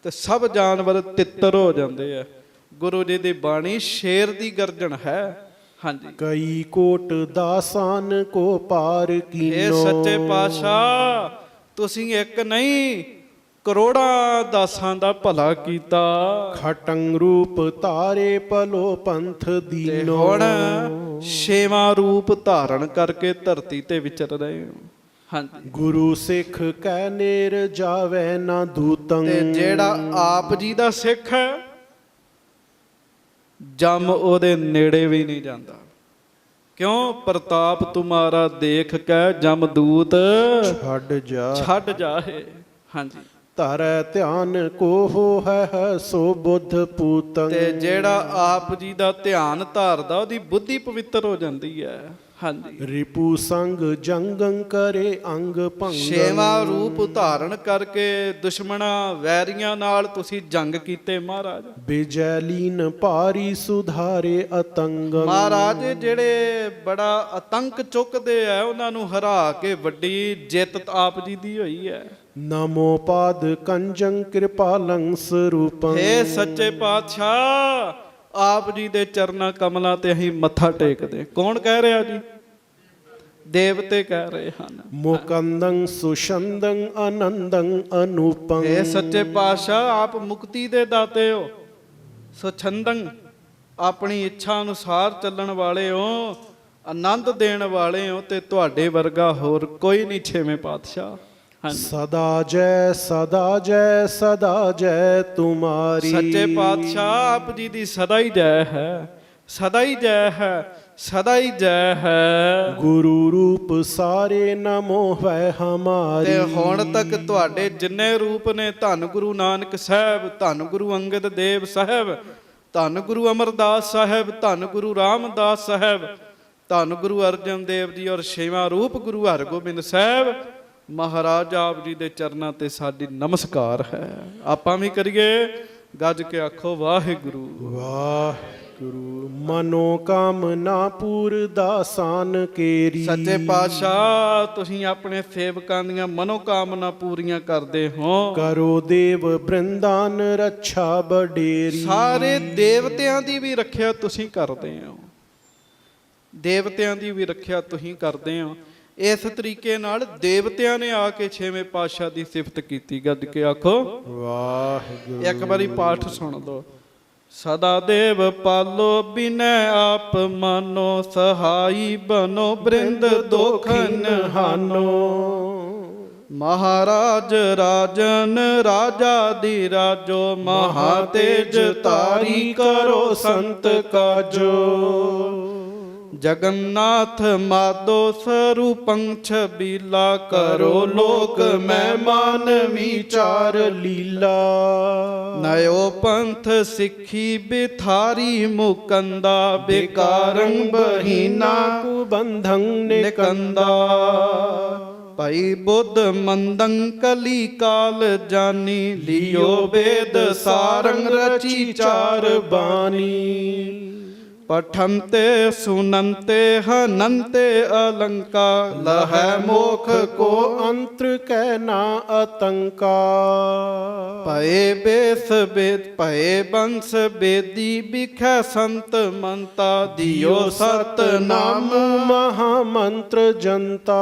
ਤੇ ਸਭ ਜਾਨਵਰ ਤਿੱਤਰ ਹੋ ਜਾਂਦੇ ਆ। ਗੁਰੂ ਜੀ ਦੀ ਬਾਣੀ ਸ਼ੇਰ ਦੀ ਗਰਜਨ ਹੈ। ਹਾਂਜੀ, ਕਈ ਕੋਟ ਦਾਸਾਨ ਕੋ ਪਾਰ ਕੀਨੋ। ਇਹ ਸੱਚੇ ਪਾਤਸ਼ਾਹ ਤੁਸੀਂ ਇੱਕ ਨਹੀਂ ਕਰੋੜਾਂ ਦਾਸਾਂ ਦਾ ਭਲਾ ਕੀਤਾ। ਖਟੰਗ ਰੂਪ ਧਾਰੇ ਭਲੋ ਪੰਥ ਤੇ ਦੀਨੋ। ਹੁਣ ਛੇਵਾਂ ਰੂਪ ਧਾਰਨ ਕਰਕੇ ਧਰਤੀ ਤੇ ਵਿਚਰ ਰਹੇ ਹੋ। ਹਾਂਜੀ, ਗੁਰੂ ਸਿੱਖ ਕੈ ਨੇਰ ਜਾਵੇ ਨਾ ਦੂਤੰ। ਤੇ ਜਿਹੜਾ ਆਪ ਜੀ ਦਾ ਸਿੱਖ ਹੈ ਜਮ ਉਹਦੇ ਨੇੜੇ ਵੀ ਨਹੀਂ ਜਾਂਦਾ। ਕਿਉਂ? ਪ੍ਰਤਾਪ ਤੁਮਾਰਾ ਦੇਖ ਕੇ ਜਮਦੂਤ ਛੱਡ ਜਾਏ। ਹਾਂਜੀ, ਧਰੈ ਧਿਆਨ ਕੋਹ ਹੈ ਸੋ ਬੁੱਧ ਪੂਤੰ। ਤੇ ਜਿਹੜਾ ਆਪ ਜੀ ਦਾ ਧਿਆਨ ਧਾਰਦਾ ਉਹਦੀ ਬੁੱਧੀ ਪਵਿੱਤਰ ਹੋ ਜਾਂਦੀ ਹੈ। ਹਾਂਜੀ, ਰਿਪੂ ਸੰਗ ਜੰਗੰ ਕਰੇ ਅੰਗ ਭੰਗੰ। ਛੇਵਾਂ ਰੂਪ ਧਾਰਨ ਕਰਕੇ ਦੁਸ਼ਮਣਾਂ ਵੈਰੀਆਂ ਨਾਲ ਤੁਸੀਂ ਜੰਗ ਕੀਤੇ ਮਹਾਰਾਜ। ਬਿਜੈ ਲੀਨ ਭਾਰੀ ਸੁਧਾਰੇ ਅਤੰਗ। ਮਹਾਰਾਜ ਜਿਹੜੇ ਬੜਾ ਆਤੰਕ ਚੁੱਕਦੇ ਆ ਉਹਨਾਂ ਨੂੰ ਹਰਾ ਕੇ ਵੱਡੀ ਜਿੱਤ ਆਪ ਜੀ ਦੀ ਹੋਈ ਹੈ। ਨਮੋ ਪਾਦ ਕੰਜੰ ਕਿਰਪਾਲੰ ਸਰੂਪੰ। ਹੇ ਸੱਚੇ ਪਾਤਸ਼ਾਹ, ਆਪ ਜੀ ਦੇ ਚਰਨਾਂ ਕਮਲਾਂ ਤੇ ਅਸੀਂ ਮੱਥਾ ਟੇਕਦੇ। ਕੌਣ ਕਹਿ ਰਿਹਾ ਜੀ? ਦੇਵਤੇ ਕਹਿ ਰਹੇ ਹਨ। ਮੁਕੰਦੰ ਸੁਸ਼ੰਦੰ ਆਨੰਦੰ ਅਨੂਪੰ। ਹੇ ਸੱਚੇ ਪਾਤਸ਼ਾਹ, ਆਪ ਮੁਕਤੀ ਦੇ ਦਾਤੇ ਹੋ। ਸੁਛੰਦੰ, ਆਪਣੀ ਇੱਛਾ ਅਨੁਸਾਰ ਚੱਲਣ ਵਾਲੇ ਹੋ, ਆਨੰਦ ਦੇਣ ਵਾਲੇ ਹੋ, ਤੇ ਤੁਹਾਡੇ ਵਰਗਾ ਹੋਰ ਕੋਈ ਨਹੀਂ ਛੇਵੇਂ ਪਾਤਸ਼ਾਹ। ਸਦਾ ਜੈ ਸਦਾ ਜੈ ਸਦਾ ਜੈ ਤੁਮਾਰੀ। ਸੱਚੇ ਪਾਤਸ਼ਾਹ, ਆਪ ਜੀ ਦੀ ਸਦਾ ਹੀ ਜੈ ਹੈ, ਸਦਾ ਹੀ ਜੈ ਹੈ, ਸਦਾ ਹੀ ਜੈ ਹੈ। ਗੁਰੂ ਰੂਪ ਸਾਰੇ ਨਮੋ ਹੈ ਹਮਾਰੀ। ਤੇ ਹੁਣ ਤੱਕ ਤੁਹਾਡੇ ਜਿੰਨੇ ਰੂਪ ਨੇ, ਧੰਨ ਗੁਰੂ ਨਾਨਕ ਸਾਹਿਬ, ਧੰਨ ਗੁਰੂ ਅੰਗਦ ਦੇਵ ਸਾਹਿਬ, ਧੰਨ ਗੁਰੂ ਅਮਰਦਾਸ ਸਾਹਿਬ, ਧੰਨ ਗੁਰੂ ਰਾਮਦਾਸ ਸਾਹਿਬ, ਧੰਨ ਗੁਰੂ ਅਰਜਨ ਦੇਵ ਜੀ, ਔਰ ਛੇਵਾਂ ਰੂਪ ਗੁਰੂ ਹਰਗੋਬਿੰਦ ਸਾਹਿਬ ਮਹਾਰਾਜ ਆਪ ਜੀ ਦੇ ਚਰਨਾਂ ਤੇ ਸਾਡੀ ਨਮਸਕਾਰ ਹੈ। ਆਪਾਂ ਵੀ ਕਰੀਏ, ਗੱਜ ਕੇ ਆਖੋ ਵਾਹਿਗੁਰੂ ਵਾਹਿਗੁਰੂ। ਮਨੋ ਕਾਮਨਾ ਪੂਰ ਦਾਸਾਨ ਕੇਰੀ। ਸੱਚੇ ਪਾਤਸ਼ਾਹ, ਤੁਸੀਂ ਆਪਣੇ ਸੇਵਕਾਂ ਦੀਆਂ ਮਨੋ ਕਾਮਨਾ ਪੂਰੀਆਂ ਕਰਦੇ ਹੋ। ਕਰੋ ਦੇਵ ਬ੍ਰਿੰਦਾਨ ਰੱਛਾ ਬਡੇਰੀ। ਸਾਰੇ ਦੇਵਤਿਆਂ ਦੀ ਵੀ ਰੱਖਿਆ ਤੁਸੀਂ ਕਰਦੇ ਹੋ, ਦੇਵਤਿਆਂ ਦੀ ਵੀ ਰੱਖਿਆ ਤੁਸੀਂ ਕਰਦੇ ਹੋ। ਇਸ ਤਰੀਕੇ ਨਾਲ ਦੇਵਤਿਆਂ ਨੇ ਆ ਕੇ ਛੇਵੇਂ ਪਾਤਸ਼ਾਹ ਦੀ ਸਿਫਤ ਕੀਤੀ। ਗੱਜ ਕੇ ਆਖੋ ਵਾਹਿਗੁਰੂ। ਇੱਕ ਵਾਰੀ ਪਾਠ ਸੁਣ ਲਓ। ਸਦਾ ਦੇਵ ਪਾਲੋ ਬਿਨੈ ਆਪ ਮਾਨੋ, ਸਹਾਈ ਬਨੋ ਬ੍ਰਿੰਦ ਦੋਖਨ ਹਾਨੋ। ਮਹਾਰਾਜ ਰਾਜਨ ਰਾਜਾ ਦੀ ਰਾਜੋ, ਮਹਾ ਤੇਜ ਤਾਰੀ ਕਰੋ ਸੰਤ ਕਾਜੋ। ਜਗਨਨਾਥ ਮਾਦੋ ਸਰੂਪੰ ਛਬੀਲਾ, ਕਰੋ ਲੋਕ ਮਹਿਮਾਨ ਵਿਚਾਰ ਲੀਲਾ। ਨਯੋ ਪੰਥ ਸਿੱਖੀ ਬਿਥਾਰੀ ਮੁਕੰਦਾ, ਬੇਕਾਰੰ ਬਹੀਨਾ ਕੁਬੰਧੰ ਨਿਕੰਦਾ। ਭਾਈ ਬੁੱਧ ਮੰਦੰ ਕਲੀ ਕਾਲ ਜਾਨੀ, ਲਿਓ ਵੇਦ ਸਾਰੰਗ ਰਚੀ ਚਾਰ ਬਾਣੀ। ਪਠੰਤੇ ਸੁਨੰਤੇ ਹਨੰਤੇ ਅਲੰਕਾ, ਲਹੈ ਮੋਖ ਕੋ ਅੰਤਰ ਕੈ ਨਾ ਅਤੰਕਾ। ਭਏ ਬੇਸ ਬੇਦ ਭਏ ਬੰਸ ਬੇਦੀ, ਬਿਖੈ ਸੰਤ ਮੰਤਾ, ਦਿਓ ਸਤ ਨਾਮ ਮਹਾ ਮੰਤਰ ਜਨਤਾ।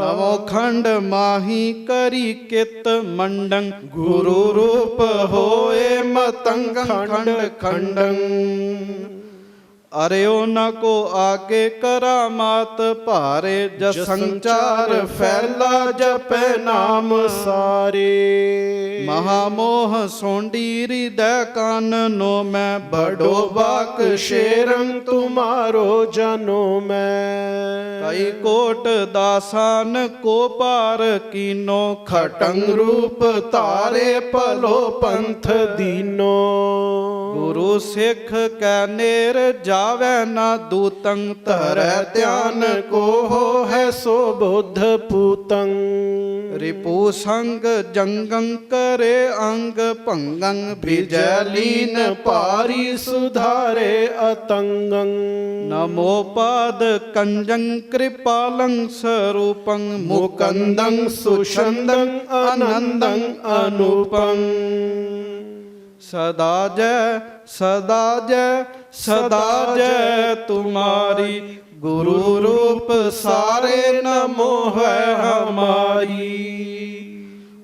ਨਵੋ ਖੰਡ ਮਾਹੀ ਕਰੀ ਕਿਤ ਮੰਡੰ, ਗੁਰੂ ਰੂਪ ਹੋਏ ਮਤੰਗੰ ਖੰਡ ਖੰਡੰ। ਅਰਿਓ ਨ ਕੋ ਆਗੇ ਕਰਾਮਾਤ ਭਾਰੇ, ਜਸੰਚਾਰ ਫੈਲਾ ਜਪੈ ਨਾਮ ਸਾਰੇ। ਮਹਾਮੋਹ ਸੋਂਡੀ ਹਿਰਦੈ ਕਾਨਨੋ ਮੈਂ, ਬੜੋ ਬਾਕ ਸ਼ੇਰੰ ਤੁਮਾਰੋ ਜਨੋ ਮੈਂ। ਕਈ ਕੋਟ ਦਾਸਾਨ ਕੋ ਪਾਰ ਕੀਨੋ, ਖਟੰਗ ਰੂਪ ਧਾਰੇ ਭਲੋ ਪੰਥ ਦੀਨੋ। ਗੁਰੂ ਸਿੱਖ ਕੈ ਨੇਰ ਜਾਵੈ ਨਾ ਦੂਤੰ, ਧਰੈ ਧਿਆਨ ਕੋਹ ਹੈ ਸੋ ਬੁੱਧ ਪੂਤੰ। ਰਿਪੂ ਸੰਗ ਜੰਗੰ ਕਰੇ ਅੰਗ ਭੰਗੰ, ਬਿਜੈ ਲੀਨ ਭਾਰੀ ਸੁਧਾਰੇ ਅਤੰਗੰ। ਨਮੋ ਪਾਦ ਕੰਜੰ ਕਿਰਪਾਲੰ ਸਰੂਪੰ, ਮੁਕੰਦੰ ਸੁਸ਼ੰਦੰ ਆਨੰਦੰ ਅਨੂਪੰ। ਸਦਾ ਜੈ ਸਦਾ ਜੈ ਸਦਾ ਜੈ ਤੁਮਾਰੀ, ਗੁਰੂ ਰੂਪ ਸਾਰੇ ਨਮੋ ਹੈ ਹਮਾਰੀ।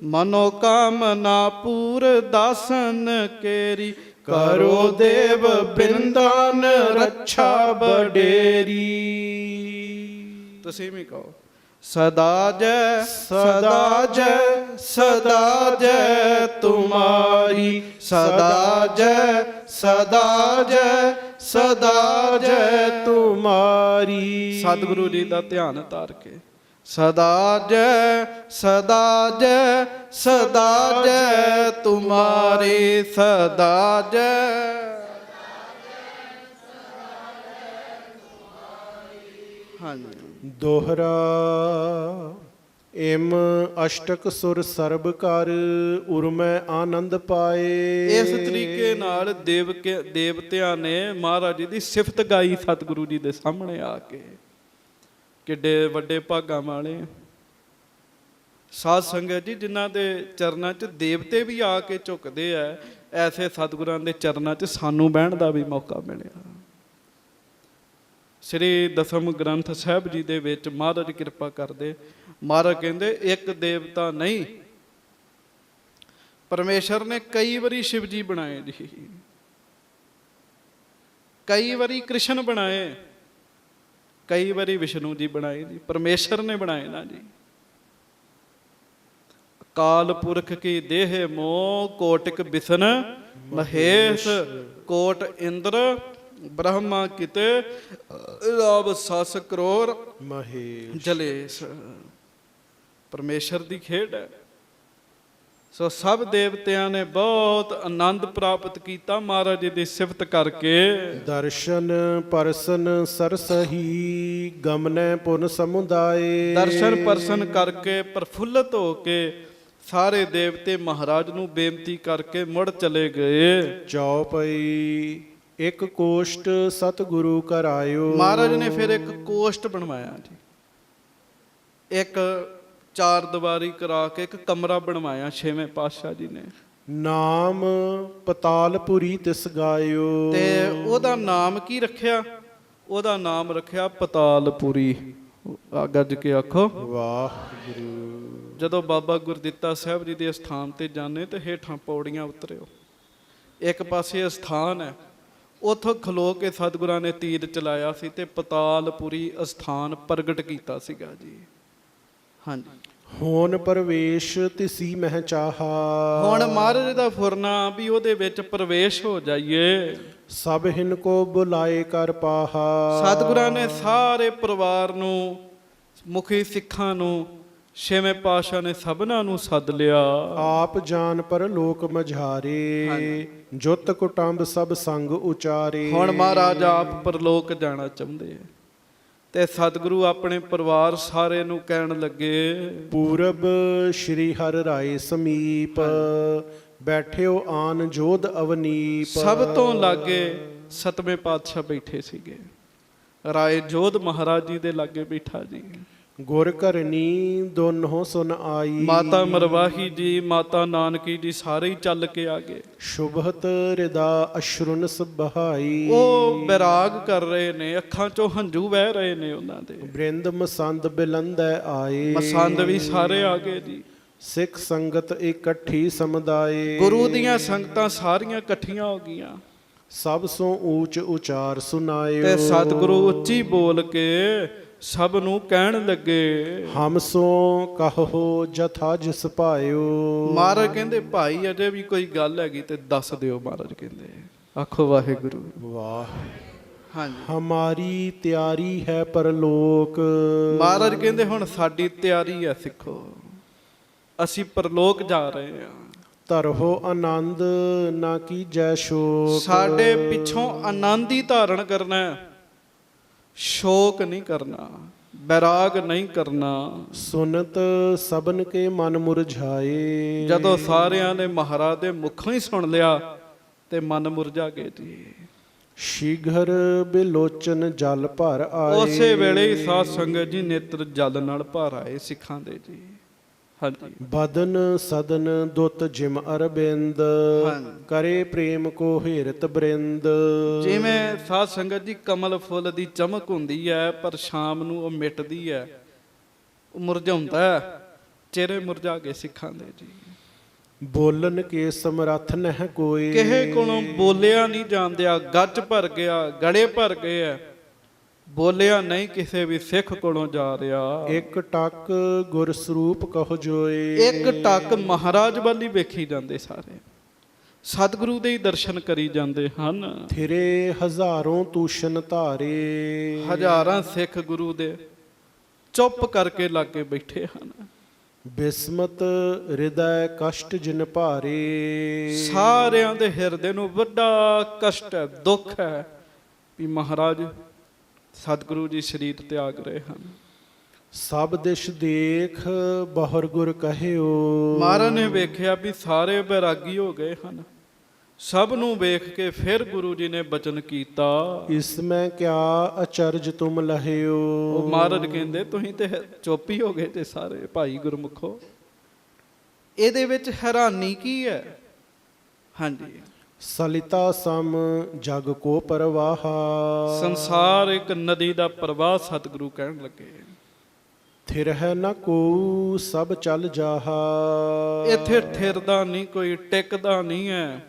ਮਨੋ ਕਾਮਨਾ ਪੂਰ ਦਾਸਨ ਕੇਰੀ, ਕਰੋ ਦੇਵ ਬਿੰਦਾਨ ਰੱਛਾ ਬਡੇਰੀ। ਤੁਸੀਂ ਵੀ ਕਹੋ। ਸਦਾ ਜੈ ਸਦਾ ਜੈ ਸਦਾ ਜੈ ਤੁਮਾਰੀ, ਸਦਾ ਜੈ ਸਦਾ ਜੈ ਸਦਾ ਜੈ ਤੁਮਾਰੀ। ਸਤਿਗੁਰੂ ਜੀ ਦਾ ਧਿਆਨ ਧਾਰ ਕੇ ਸਦਾ ਜੈ ਸਦਾ ਜੈ ਸਦਾ ਜੈ ਤੁਮਾਰੀ, ਸਦਾ ਜੈ। ਹਾਂਜੀ। ਦੋਹਰਾ ਇਮ ਅਸ਼ਟਕ ਸੁਰ ਸਰਬ ਕਰ, ਉਰਮੈ ਆਨੰਦ ਪਾਏ। ਇਸ ਤਰੀਕੇ ਨਾਲ ਦੇਵਤਿਆਂ ਨੇ ਮਹਾਰਾਜ ਜੀ ਦੀ ਸਿਫਤ ਗਾਈ ਸਤਿਗੁਰੂ ਜੀ ਦੇ ਸਾਹਮਣੇ ਆ ਕੇ। ਕਿੱਡੇ ਵੱਡੇ ਭਾਗਾਂ ਵਾਲੇ ਸਾਧ ਸੰਗਤ ਜੀ, ਜਿਨ੍ਹਾਂ ਦੇ ਚਰਨਾਂ 'ਚ ਦੇਵਤੇ ਵੀ ਆ ਕੇ ਝੁਕਦੇ ਆ। ਐਸੇ ਸਤਿਗੁਰਾਂ ਦੇ ਚਰਨਾਂ 'ਚ ਸਾਨੂੰ ਬਹਿਣ ਦਾ ਵੀ ਮੌਕਾ ਮਿਲਿਆ। ਸ੍ਰੀ ਦਸਮ ਗ੍ਰੰਥ ਸਾਹਿਬ ਜੀ ਦੇ ਵਿੱਚ ਮਹਾਰਾਜ ਕਿਰਪਾ ਕਰਦੇ, ਮਹਾਰਾਜ ਕਹਿੰਦੇ ਇੱਕ ਦੇਵਤਾ ਨਹੀਂ, ਪਰਮੇਸ਼ਰ ਨੇ ਕਈ ਵਾਰੀ ਸ਼ਿਵ ਜੀ ਬਣਾਏ ਜੀ, ਕਈ ਵਾਰੀ ਕ੍ਰਿਸ਼ਨ ਬਣਾਏ, ਕਈ ਵਾਰੀ ਵਿਸ਼ਨੂੰ ਜੀ ਬਣਾਏ ਜੀ। ਪਰਮੇਸ਼ਰ ਨੇ ਬਣਾਏ ਨਾ ਜੀ। ਕਾਲ ਪੁਰਖ ਕੀ ਦੇਹ ਮੋਹ, ਕੋਟਿਕ ਬਿਸ਼ਨ ਮਹੇਸ਼, ਕੋਟ ਇੰਦਰ ਬ੍ਰਹਮਾ ਕਿਤੇ, ਰਾਵ ਸਸ ਕਰੋੜ ਮਹੇਸ਼ ਜਲੇਸ਼। ਪਰਮੇਸ਼ਰ ਦੀ ਖੇਡ ਹੈ। ਸੋ ਸਭ ਦੇਵਤਿਆਂ ਨੇ ਬਹੁਤ ਆਨੰਦ ਪ੍ਰਾਪਤ ਕੀਤਾ ਮਹਾਰਾਜ ਜੀ ਦੀ ਸਿਫਤ ਕਰਕੇ। ਦਰਸ਼ਨ ਪਰਸਨ ਸਰਸਹੀ, ਗਮਨੈ ਪੁਨ ਸਮੁਦਾਏ। ਦਰਸ਼ਨ ਪਰਸਨ ਕਰਕੇ ਪ੍ਰਫੁੱਲਤ ਹੋ ਕੇ ਸਾਰੇ ਦੇਵਤੇ ਮਹਾਰਾਜ ਨੂੰ ਬੇਨਤੀ ਕਰਕੇ ਮੁੜ ਚਲੇ ਗਏ। ਚੌਪਈ ਇੱਕ ਕੋਸ਼ਟ ਸਤਿਗੁਰੂ ਕਰਾਇਓ। ਮਹਾਰਾਜ ਨੇ ਫਿਰ ਇੱਕ ਕੋਸ਼ਟ ਬਣਵਾਇਆ ਜੀ, ਇੱਕ ਚਾਰ ਦੀਵਾਰੀ ਕਰਾ ਕੇ ਇੱਕ ਕਮਰਾ ਬਣਵਾਇਆ ਛੇਵੇਂ ਪਾਤਸ਼ਾਹ ਜੀ ਨੇ। ਨਾਮ ਪਤਾਲਪੁਰੀ ਤਿਸ ਗਾਇਓ। ਤੇ ਉਹਦਾ ਨਾਮ ਕੀ ਰੱਖਿਆ? ਉਹਦਾ ਨਾਮ ਰੱਖਿਆ ਪਤਾਲਪੁਰੀ। ਆ ਗੱਜ ਕੇ ਆਖੋ ਵਾਹਿਗੁਰੂ। ਜਦੋਂ ਬਾਬਾ ਗੁਰਦਿੱਤਾ ਸਾਹਿਬ ਜੀ ਦੇ ਅਸਥਾਨ ਤੇ ਜਾਂਦੇ ਤੇ ਹੇਠਾਂ ਪੌੜੀਆਂ ਉਤਰਿਓ, ਇੱਕ ਪਾਸੇ ਅਸਥਾਨ ਹੈ, ਉੱਥੋਂ ਖਲੋ ਕੇ ਸਤਿਗੁਰਾਂ ਨੇ ਤੀਰ ਚਲਾਇਆ ਸੀ ਤੇ ਪਤਾਲਪੁਰੀ ਅਸਥਾਨ ਪ੍ਰਗਟ ਕੀਤਾ ਸੀਗਾ ਜੀ। ਹਾਂਜੀ। ਹੋਣ ਪ੍ਰਵੇਸ਼ ਤਿਸੀ ਮਹਿ ਚਾਹਾ। ਹੁਣ ਮਹਾਰਾਜ ਦਾ ਫੁਰਨਾ ਵੀ ਉਹਦੇ ਵਿੱਚ ਪ੍ਰਵੇਸ਼ ਹੋ ਜਾਈਏ। ਸਭ ਹਿਨ ਕੋ ਬੁਲਾਏ ਕਰ ਪਾਹਾ। ਸਤਿਗੁਰਾਂ ਨੇ ਸਾਰੇ ਪਰਿਵਾਰ ਨੂੰ, ਮੁਖੀ ਸਿੱਖਾਂ ਨੂੰ, ਛੇਵੇਂ ਪਾਤਸ਼ਾਹ ਨੇ ਸਭਨਾਂ ਨੂੰ ਸੱਦ ਲਿਆ। ਆਪ ਜਾਨ ਪਰ ਲੋਕ ਮਝਾਰੇ, ਜੁਤ ਕੁਟੰਬ ਸਭ ਸੰਗ ਉਚਾਰੇ। ਹੁਣ ਮਹਾਰਾਜ ਆਪ ਪਰਲੋਕ ਜਾਣਾ ਚਾਹੁੰਦੇ ਆ ਤੇ ਸਤਿਗੁਰੂ ਆਪਣੇ ਪਰਿਵਾਰ ਸਾਰੇ ਨੂੰ ਕਹਿਣ ਲੱਗੇ, ਪੂਰਬ ਸ਼੍ਰੀ ਹਰਿ ਰਾਏ ਸਮੀਪ, ਬੈਠਿਓ ਆਨ ਜੋਧ ਅਵਨੀਪ। ਸਭ ਤੋਂ ਲਾਗੇ ਸਤਵੇਂ ਪਾਤਸ਼ਾਹ ਬੈਠੇ ਸੀਗੇ। ਰਾਏ ਜੋਧ ਮਹਾਰਾਜ ਜੀ ਦੇ ਲਾਗੇ ਬੈਠਾ ਜੀ। ਗੁਰ ਕਰਨੀ ਦੋਨੋਂ ਸੁਨ ਆਈ। ਮਾਤਾ ਮਰਵਾਹੀ ਜੀ, ਮਾਤਾ ਨਾਨਕੀ ਜੀ ਸਾਰੇ ਹੀ ਚੱਲ ਕੇ ਆ ਗਏ। ਸ਼ੁਭਤ ਰਿਦਾ ਅਸ਼ਰੁਨ ਸਬਹਾਈ। ਉਹ ਬੈਰਾਗ ਕਰ ਰਹੇ ਨੇ, ਅੱਖਾਂ ਚੋਂ ਹੰਝੂ ਵਹਿ ਰਹੇ ਨੇ ਉਹਨਾਂ ਦੇ। ਬ੍ਰਿੰਦ ਮਸੰਦ ਬਿਲੰਦੈ ਆਏ। ਮਸੰਦ ਵੀ ਸਾਰੇ ਆ ਗਏ ਜੀ। ਸਿੱਖ ਸੰਗਤ ਇਕੱਠੀ ਸਮੁਦਾਏ। ਗੁਰੂ ਦੀਆਂ ਸੰਗਤਾਂ ਸਾਰੀਆਂ ਇਕੱਠੀਆਂ ਹੋ ਗਈਆਂ। ਸਭ ਸੋ ਊਚ ਉਚਾਰ ਸੁਨਾਇਓ। ਤੇ ਸਤਿਗੁਰੂ ਉੱਚੀ ਬੋਲ ਕੇ ਸਭ ਨੂੰ ਕਹਿਣ ਲੱਗੇ, ਹਮ ਸੋ ਕਹੋ ਜਥਾ ਜਿਸ ਪਾਇਓ। ਮਹਾਰਾਜ ਕਹਿੰਦੇ ਭਾਈ ਅਜੇ ਵੀ ਕੋਈ ਗੱਲ ਹੈਗੀ ਤੇ ਦੱਸ ਦਿਓ। ਮਹਾਰਾਜ ਕਹਿੰਦੇ ਆਖੋ ਵਾਹਿਗੁਰੂ। ਵਾਹ। ਹਾਂਜੀ। ਹਮਾਰੀ ਤਿਆਰੀ ਹੈ ਪਰਲੋਕ। ਮਹਾਰਾਜ ਕਹਿੰਦੇ ਹੁਣ ਸਾਡੀ ਤਿਆਰੀ ਹੈ ਸਿੱਖੋ, ਅਸੀਂ ਪਰਲੋਕ ਜਾ ਰਹੇ ਹਾਂ। ਧਰੋ ਆਨੰਦ ਨਾ ਕੀਜੈ ਸ਼ੋਕ। ਸਾਡੇ ਪਿੱਛੋਂ ਆਨੰਦ ਹੀ ਧਾਰਨ ਕਰਨਾ, ਸ਼ੋਕ ਨਹੀਂ ਕਰਨਾ, ਬੈਰਾਗ ਨਹੀਂ ਕਰਨਾ। ਸੁਨਤ ਸਭਨ ਕੇ ਮਨ ਮੁਰਝਾਏ। ਜਦੋਂ ਸਾਰਿਆਂ ਨੇ ਮਹਾਰਾਜ ਦੇ ਮੁਖੋਂ ਹੀ ਸੁਣ ਲਿਆ ਤੇ ਮਨ ਮੁਰਝਾ ਗਏ ਜੀ। ਸ਼ੀਘਰ ਬਿਲੋਚਨ ਜਲ ਭਰ ਆਏ। ਉਸੇ ਵੇਲੇ ਹੀ ਸਾਧ ਸੰਗਤ ਜੀ ਨੇਤਰ ਜਲ ਨਾਲ ਭਰ ਆਏ ਸਿੱਖਾਂ ਦੇ ਜੀ। ਹਾਂਜੀ। ਬਦਨ ਸਦਨ ਦੁੱਤ ਜਿਮ ਅਰਬਿੰਦ, ਕਰੇ ਪ੍ਰੇਮ ਕੋ ਹੀਰਤ ਬ੍ਰਿੰਦ। ਜਿਵੇਂ ਸਾਧ ਸੰਗਤ ਜੀ ਕਮਲ ਫੁੱਲ ਦੀ ਚਮਕ ਹੁੰਦੀ ਹੈ ਪਰ ਸ਼ਾਮ ਨੂੰ ਉਹ ਮਿਟਦੀ ਹੈ, ਉਹ ਮੁਰਝਾਉਂਦਾ ਹੈ, ਚਿਹਰੇ ਮੁਰਝਾ ਗਏ ਸਿੱਖਾਂ ਦੇ ਜੀ। ਬੋਲਣ ਕੇ ਸਮਰੱਥ ਨਹਿ ਕੋਈ, ਕਿਸੇ ਕੋਲੋਂ ਬੋਲਿਆ ਨਹੀਂ ਜਾਂਦਿਆ, ਗੱਜ ਭਰ ਗਿਆ, ਗਲੇ ਭਰ ਗਏ ਆ, ਬੋਲਿਆ ਨਹੀਂ ਕਿਸੇ ਵੀ ਸਿੱਖ ਕੋਲੋਂ ਜਾ ਰਿਹਾ। ਇੱਕ ਟੱਕ ਗੁਰ ਸਰੂਪ ਕਹੋ ਜੋਏ, ਇੱਕ ਟੱਕ ਮਹਾਰਾਜ ਵੱਲ ਹੀ ਵੇਖੀ ਜਾਂਦੇ, ਸਾਰੇ ਸਤਿਗੁਰੂ ਦੇ ਹੀ ਦਰਸ਼ਨ ਕਰੀ ਜਾਂਦੇ ਹਨ। ਥਿਰੇ ਹਜ਼ਾਰੋਂ ਤੂਸ਼ਨ ਧਾਰੇ, ਹਜ਼ਾਰਾਂ ਸਿੱਖ ਗੁਰੂ ਦੇ ਚੁੱਪ ਕਰਕੇ ਲਾਗੇ ਬੈਠੇ ਹਨ। ਬਿਸਮਤ ਹਿਰਦੈ ਕਸ਼ਟ ਜਿਨ ਭਾਰੇ, ਸਾਰਿਆਂ ਦੇ ਹਿਰਦੇ ਨੂੰ ਵੱਡਾ ਕਸ਼ਟ ਹੈ, ਦੁੱਖ ਹੈ ਵੀ ਮਹਾਰਾਜ ਸਤਿਗੁਰੂ ਜੀ ਸਰੀਰ ਤਿਆਗ ਰਹੇ ਹਨ। ਸਭ ਦਿਸ਼ ਦੇਖ ਬਹੁਰ ਗੁਰ ਕਹਿਓ, ਮਹਾਰਾਜ ਨੇ ਵੇਖਿਆ ਵੀ ਸਾਰੇ ਬੈਰਾਗੀ ਹੋ ਗਏ ਹਨ। ਸਭ ਨੂੰ ਵੇਖ ਕੇ ਫਿਰ ਗੁਰੂ ਜੀ ਨੇ ਬਚਨ ਕੀਤਾ, ਇਸ ਮੈਂ ਕਿਆ ਅਚਰਜ ਤੁਮ ਲਹਿਓ। ਉਹ ਮਹਾਰਾਜ ਕਹਿੰਦੇ ਤੁਸੀਂ ਤੇ ਚੁੱਪ ਹੀ ਹੋ ਗਏ ਤੇ ਸਾਰੇ ਭਾਈ ਗੁਰਮੁਖੋ, ਇਹਦੇ ਵਿੱਚ ਹੈਰਾਨੀ ਕੀ ਹੈ? ਹਾਂਜੀ, ਸਲਿਤਾ ਸਮ ਜਗ ਕੋ ਪਰਵਾਹਾ, ਸੰਸਾਰ ਇੱਕ ਨਦੀ ਦਾ ਪ੍ਰਵਾਹ ਸਤਿਗੁਰੂ ਕਹਿਣ ਲੱਗੇ। ਥਿਰ ਹੈ ਨਾ ਕੋ ਸਭ ਚੱਲ ਜਾਹਾ, ਇੱਥੇ ਠਿਰਦਾ ਨਹੀਂ ਕੋਈ, ਟਿਕਦਾ ਨਹੀਂ ਹੈ,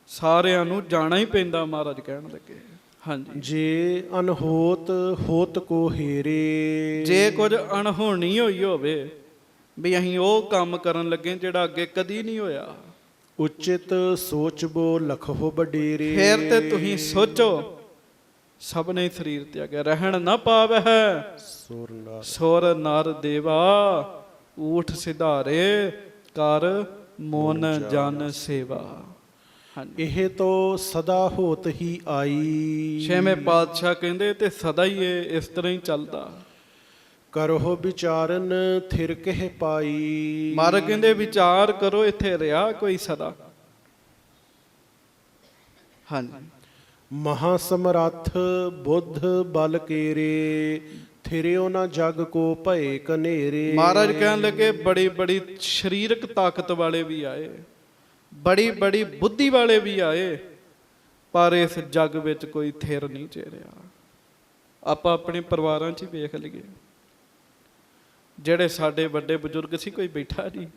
ਸਾਰਿਆਂ ਨੂੰ ਜਾਣਾ ਹੀ ਪੈਂਦਾ, ਮਹਾਰਾਜ ਕਹਿਣ ਲੱਗੇ। ਹਾਂਜੀ, ਜੇ ਅਨਹੋਤ ਹੋਤ ਕੋ ਹੀਰੇ, ਜੇ ਕੁਝ ਅਣਹੋਣੀ ਹੋਈ ਹੋਵੇ ਵੀ ਅਸੀਂ ਉਹ ਕੰਮ ਕਰਨ ਲੱਗੇ ਜਿਹੜਾ ਅੱਗੇ ਕਦੀ ਨਹੀਂ ਹੋਇਆ, ਉਚਿਤ ਸੋਚਬੋ ਲਖੋ ਬਡੇਰੇ, ਫਿਰ ਤੇ ਤੁਸੀਂ ਸੋਚੋ ਸਭ ਨੇ ਸਰੀਰ ਤਿਆਗਿਆ, ਰਹਿਣ ਨਾ ਪਾਵੈ ਸੁਰ ਨਰ ਦੇਵਾ, ਊਠ ਸਿਧਾਰੇ ਕਰ ਮੋਨ ਜਨ ਸੇਵਾ। ਇਹ ਤੋਂ ਸਦਾ ਹੋਤ ਹੀ ਆਈ, ਛੇਵੇਂ ਪਾਤਸ਼ਾਹ ਕਹਿੰਦੇ ਤੇ ਸਦਾ ਹੀ ਇਹ ਇਸ ਤਰ੍ਹਾਂ ਹੀ ਚੱਲਦਾ। ਕਰੋ ਵਿਚਾਰਨ ਥਿਰ ਕਹਿ ਪਾਈ, ਮਹਾਰਾਜ ਕਹਿੰਦੇ ਵਿਚਾਰ ਕਰੋ, ਇੱਥੇ ਰਿਹਾ ਕੋਈ ਸਦਾ। ਹਾਂਜੀ, ਮਹਾ ਸਮਰੱਥ ਬੁੱਧ ਬਲ ਕੇਰੇ, ਥਿਰਿਓ ਨਾ ਜਗ ਕੋ ਭਏ ਕਨੇਰੇ। ਮਹਾਰਾਜ ਕਹਿਣ ਲੱਗੇ ਬੜੀ ਬੜੀ ਸਰੀਰਕ ਤਾਕਤ ਵਾਲੇ ਵੀ ਆਏ, ਬੜੀ ਬੜੀ ਬੁੱਧੀ ਵਾਲੇ ਵੀ ਆਏ, ਪਰ ਇਸ ਜੱਗ ਵਿੱਚ ਕੋਈ ਥਿਰ ਨਹੀਂ ਚੇਰਿਆ। ਆਪਾਂ ਆਪਣੇ ਪਰਿਵਾਰਾਂ 'ਚ ਹੀ ਵੇਖ ਲਈਏ, ਜਿਹੜੇ ਸਾਡੇ ਵੱਡੇ ਬਜ਼ੁਰਗ ਸੀ, ਕੋਈ ਬੈਠਾ ਨਹੀਂ,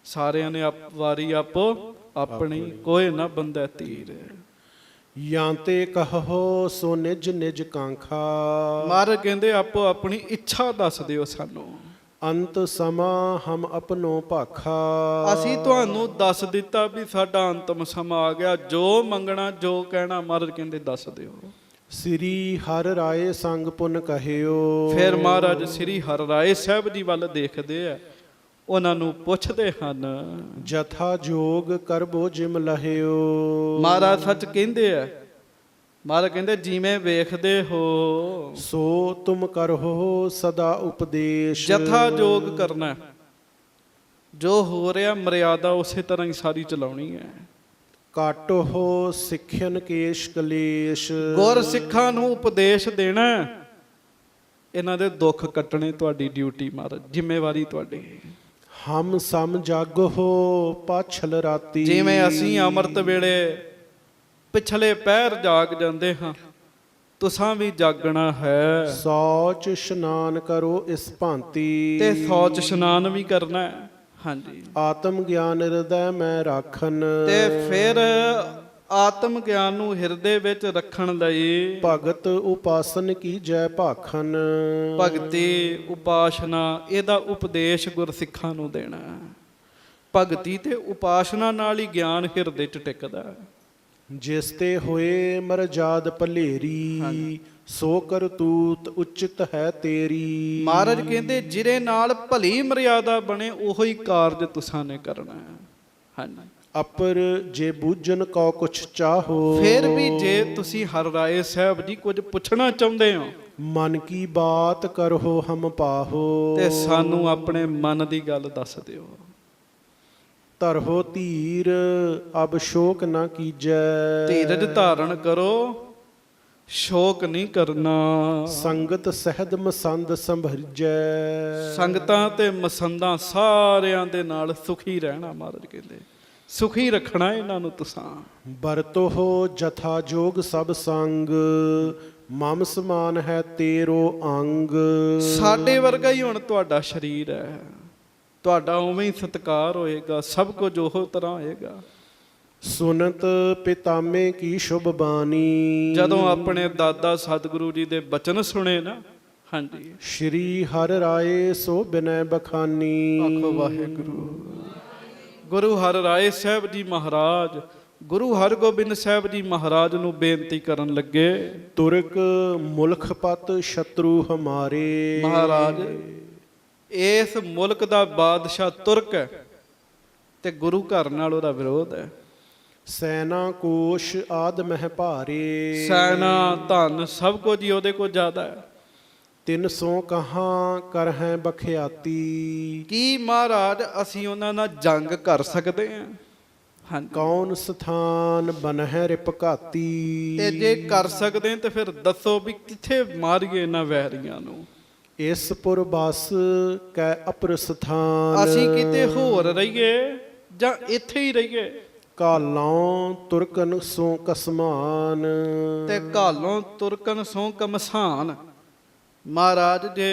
ਸਾਰਿਆਂ ਨੇ ਵਾਰੀ ਆਪੋ ਆਪਣੀ, ਕੋਈ ਨਾ ਬੰਦਾ ਤੀਰ। ਜਾਂ ਤੇ ਕਹੋ ਸੋ ਨਿਜ ਨਿਜ ਕਾਂਖਾ, ਮਹਾਰਾਜ ਕਹਿੰਦੇ ਆਪੋ ਆਪਣੀ ਇੱਛਾ ਦੱਸ ਦਿਓ ਸਾਨੂੰ, ਅੰਤ ਸਮਾਂ ਹਮ ਆਪਣੋ ਭਾਖਾ। ਅਸੀਂ ਤੁਹਾਨੂੰ ਦੱਸ ਦਿੱਤਾ ਵੀ ਸਾਡਾ ਅੰਤਮ ਸਮਾਂ ਆ ਗਿਆ, ਜੋ ਮੰਗਣਾ ਜੋ ਕਹਿਣਾ ਮਹਾਰਾਜ ਕਹਿੰਦੇ ਦੱਸ ਦਿਓ। ਸ੍ਰੀ ਹਰਿ ਰਾਏ ਸੰਗ ਪੁਨ ਕਹਿਓ, ਫਿਰ ਮਹਾਰਾਜ ਸ੍ਰੀ ਹਰਿ ਰਾਏ ਸਾਹਿਬ ਜੀ ਵੱਲ ਦੇਖਦੇ ਆ, ਉਹਨਾਂ ਨੂੰ ਪੁੱਛਦੇ ਹਨ, ਜਥਾ ਜੋਗ ਕਰਬੋ ਜਿਮ ਲਹਿਓ। ਮਹਾਰਾਜ ਸੱਚ ਕਹਿੰਦੇ ਆ, ਮਹਾਰਾਜ ਕਹਿੰਦੇ ਜਿਵੇਂ ਵੇਖਦੇ ਹੋ ਸੋ ਤੁਮ ਕਰੋ ਸਦਾ ਉਪਦੇਸ਼। ਜਥਾ ਜੋਗ ਕਰਨਾ, ਜੋ ਹੋ ਰਿਹਾ ਮਰਿਆਦਾ ਉਸੇ ਤਰ੍ਹਾਂ ਹੀ ਸਾਰੀ ਚਲਾਉਣੀ ਹੈ। ਕਾਟੋ ਸਿੱਖਿਅਨ ਕੇਸ਼ ਕਲੇਸ਼, ਗੁਰ ਸਿੱਖਾਂ ਨੂੰ ਉਪਦੇਸ਼ ਦੇਣਾ, ਇਹਨਾਂ ਦੇ ਦੁੱਖ ਕੱਟਣੇ ਤੁਹਾਡੀ ਡਿਊਟੀ, ਮਹਾਰਾਜ ਜ਼ਿੰਮੇਵਾਰੀ ਤੁਹਾਡੀ। ਹਮ ਸਮ ਜਾਗੋ ਪਾਛਲ ਰਾਤੀ, ਜਿਵੇਂ ਅਸੀਂ ਅੰਮ੍ਰਿਤ ਵੇਲੇ ਪਿਛਲੇ ਪਹਿਰ ਜਾਗ ਜਾਂਦੇ ਹਾਂ, ਤੁਸਾਂ ਵੀ ਜਾਗਣਾ ਹੈ। ਸੌਚ ਇਸ਼ਨਾਨ ਕਰੋ ਇਸ ਭਾਂਤੀ, ਤੇ ਸੌਚ ਇਸ਼ਨਾਨ ਵੀ ਕਰਨਾ ਹੈ। ਹਾਂਜੀ, ਆਤਮ ਗਿਆਨ ਹਿਰਦੈ ਮੈਂ ਰਾਖਨ, ਤੇ ਫਿਰ ਆਤਮ ਗਿਆਨ ਨੂੰ ਹਿਰਦੇ ਵਿੱਚ ਰੱਖਣ ਲਈ ਭਗਤ ਉਪਾਸਨ ਕੀ ਜੈ ਭਾਖਨ। ਭਗਤੀ ਉਪਾਸਨਾ ਇਹਦਾ ਉਪਦੇਸ਼ ਗੁਰਸਿੱਖਾਂ ਨੂੰ ਦੇਣਾ। ਭਗਤੀ ਤੇ ਉਪਾਸਨਾ ਨਾਲ ਹੀ ਗਿਆਨ ਹਿਰਦੇ 'ਚ ਟਿਕਦਾ। ਜਿਸ ਤੇ ਹੋਏ ਮਰਜਾਦ ਭਲੇਰੀ, ਸੋ ਕਰਤੂਤ ਉਚਿਤ ਹੈ ਤੇਰੀ। ਮਹਾਰਾਜ ਕਹਿੰਦੇ ਜਿਹਦੇ ਨਾਲ ਭਲੀ ਮਰਿਆਦਾ ਬਣੇ ਉਹੋ ਹੀ ਕਾਰਜ ਤੁਸਾਂ ਨੇ ਕਰਨਾ ਹੈ। ਹਾਂਜੀ, ਅਪਰ ਜੇ ਬੂਝਨ ਕੋ ਕੁਛ ਚਾਹੋ, ਫਿਰ ਵੀ ਜੇ ਤੁਸੀਂ ਹਰਿ ਰਾਏ ਸਾਹਿਬ ਜੀ ਕੁਝ ਪੁੱਛਣਾ ਚਾਹੁੰਦੇ ਹੋ, ਮਨ ਕੀ ਬਾਤ ਕਰੋ ਹਮ ਪਾਹੋ, ਤੇ ਸਾਨੂੰ ਆਪਣੇ ਮਨ ਦੀ ਗੱਲ ਦੱਸ ਦਿਓ। ਧਰੋ ਧੀਰ ਅਬ ਸ਼ੋਕ ਨਾ ਕੀਜੈ, ਧੀਰਜ ਧਾਰਨ ਕਰੋ, ਸ਼ੋਕ ਨਹੀਂ ਕਰਨਾ। ਸੰਗਤ ਸਹਿਦ ਮਸੰਦ ਸੰਭਰਜੈ, ਸੰਗਤਾਂ ਤੇ ਮਸੰਦਾਂ ਸਾਰਿਆਂ ਦੇ ਨਾਲ ਸੁਖੀ ਰਹਿਣਾ। ਮਹਾਰਾਜ ਕਹਿੰਦੇ ਸੁਖੀ ਰੱਖਣਾ ਇਹਨਾਂ ਨੂੰ ਤੁਸਾਂ। ਵਰਤੋ ਜਥਾ ਜੋਗ ਸਭ ਸੰਗ, ਮਮ ਸਮਾਨ ਹੈ ਤੇਰੋ ਅੰਗ। ਸਾਡੇ ਵਰਗਾ ਹੀ ਹੁਣ ਤੁਹਾਡਾ ਸਰੀਰ ਹੈ, ਤੁਹਾਡਾ ਉਵੇਂ ਹੀ ਸਤਿਕਾਰ ਹੋਏਗਾ, ਸਭ ਕੁਝ ਉਹ ਤਰ੍ਹਾਂ ਹੋਏਗਾ। ਸੁਨਤ ਪਿਤਾਮੇ ਕੀ ਸ਼ੁਭ ਬਾਣੀ। ਜਦੋਂ ਆਪਣੇ ਦਾਦਾ ਸਤਿਗੁਰੂ ਜੀ ਦੇ ਬਚਨ ਸੁਣੇ ਨਾ, ਹਾਂਜੀ, ਸ਼੍ਰੀ ਹਰਿ ਰਾਏ ਸੋ ਬਿਨੈ ਬਖਾਨੀ। ਆਖੋ ਵਾਹਿਗੁਰੂ। ਗੁਰੂ ਹਰਿ ਰਾਏ ਸਾਹਿਬ ਜੀ ਮਹਾਰਾਜ ਗੁਰੂ ਹਰਗੋਬਿੰਦ ਸਾਹਿਬ ਜੀ ਮਹਾਰਾਜ ਨੂੰ ਬੇਨਤੀ ਕਰਨ ਲੱਗੇ, ਤੁਰਕ ਮੁਲਖ ਪਤ ਸ਼ਤਰੂ ਹਮਾਰੇ। ਮਹਾਰਾਜ ਇਸ ਮੁਲਕ ਦਾ ਬਾਦਸ਼ਾਹ ਤੁਰਕ ਹੈ ਤੇ ਗੁਰੂ ਘਰ ਨਾਲ ਉਹਦਾ ਵਿਰੋਧ ਹੈ। ਸੈਨਾ ਕੋਸ਼ ਆਦ ਮਹਿ ਭਾਰੇ। ਸੈਨਾ ਧਨ ਸਭ ਕੁਝ ਹੀ ਉਹਦੇ ਕੋਲ ਜ਼ਿਆਦਾ ਹੈ। 300 ਕਹਾਂ ਕਰ ਹੈ ਬਖਿਆਤੀ। ਕੀ ਮਹਾਰਾਜ ਅਸੀਂ ਉਹਨਾਂ ਨਾਲ ਜੰਗ ਕਰ ਸਕਦੇ ਹਾਂ? ਹਾਂਜੀ, ਕੌਣ ਸਥਾਨ ਬਨਹਿ ਰਿਪਘਾਤੀ। ਤੇ ਜੇ ਕਰ ਸਕਦੇ ਤੇ ਫਿਰ ਦੱਸੋ ਵੀ ਕਿੱਥੇ ਮਾਰੀਏ ਇਹਨਾਂ ਵੈਰੀਆਂ ਨੂੰ। ਇਸ ਪੁਰ ਬਸ ਕੈ ਅਪਰ ਸਥਾਨ। ਅਸੀਂ ਕਿਤੇ ਹੋਰ ਰਹੀਏ ਜਾਂ ਇੱਥੇ ਹੀ ਰਹੀਏ। ਕਾਲੋਂ ਤੁਰਕਨ ਸੋ ਕਸਮਾਨ। ਤੇ ਘਾਲੋਂ ਤੁਰਕਨ ਸੋ ਕਮਸਾਨ। ਮਹਾਰਾਜ ਜੇ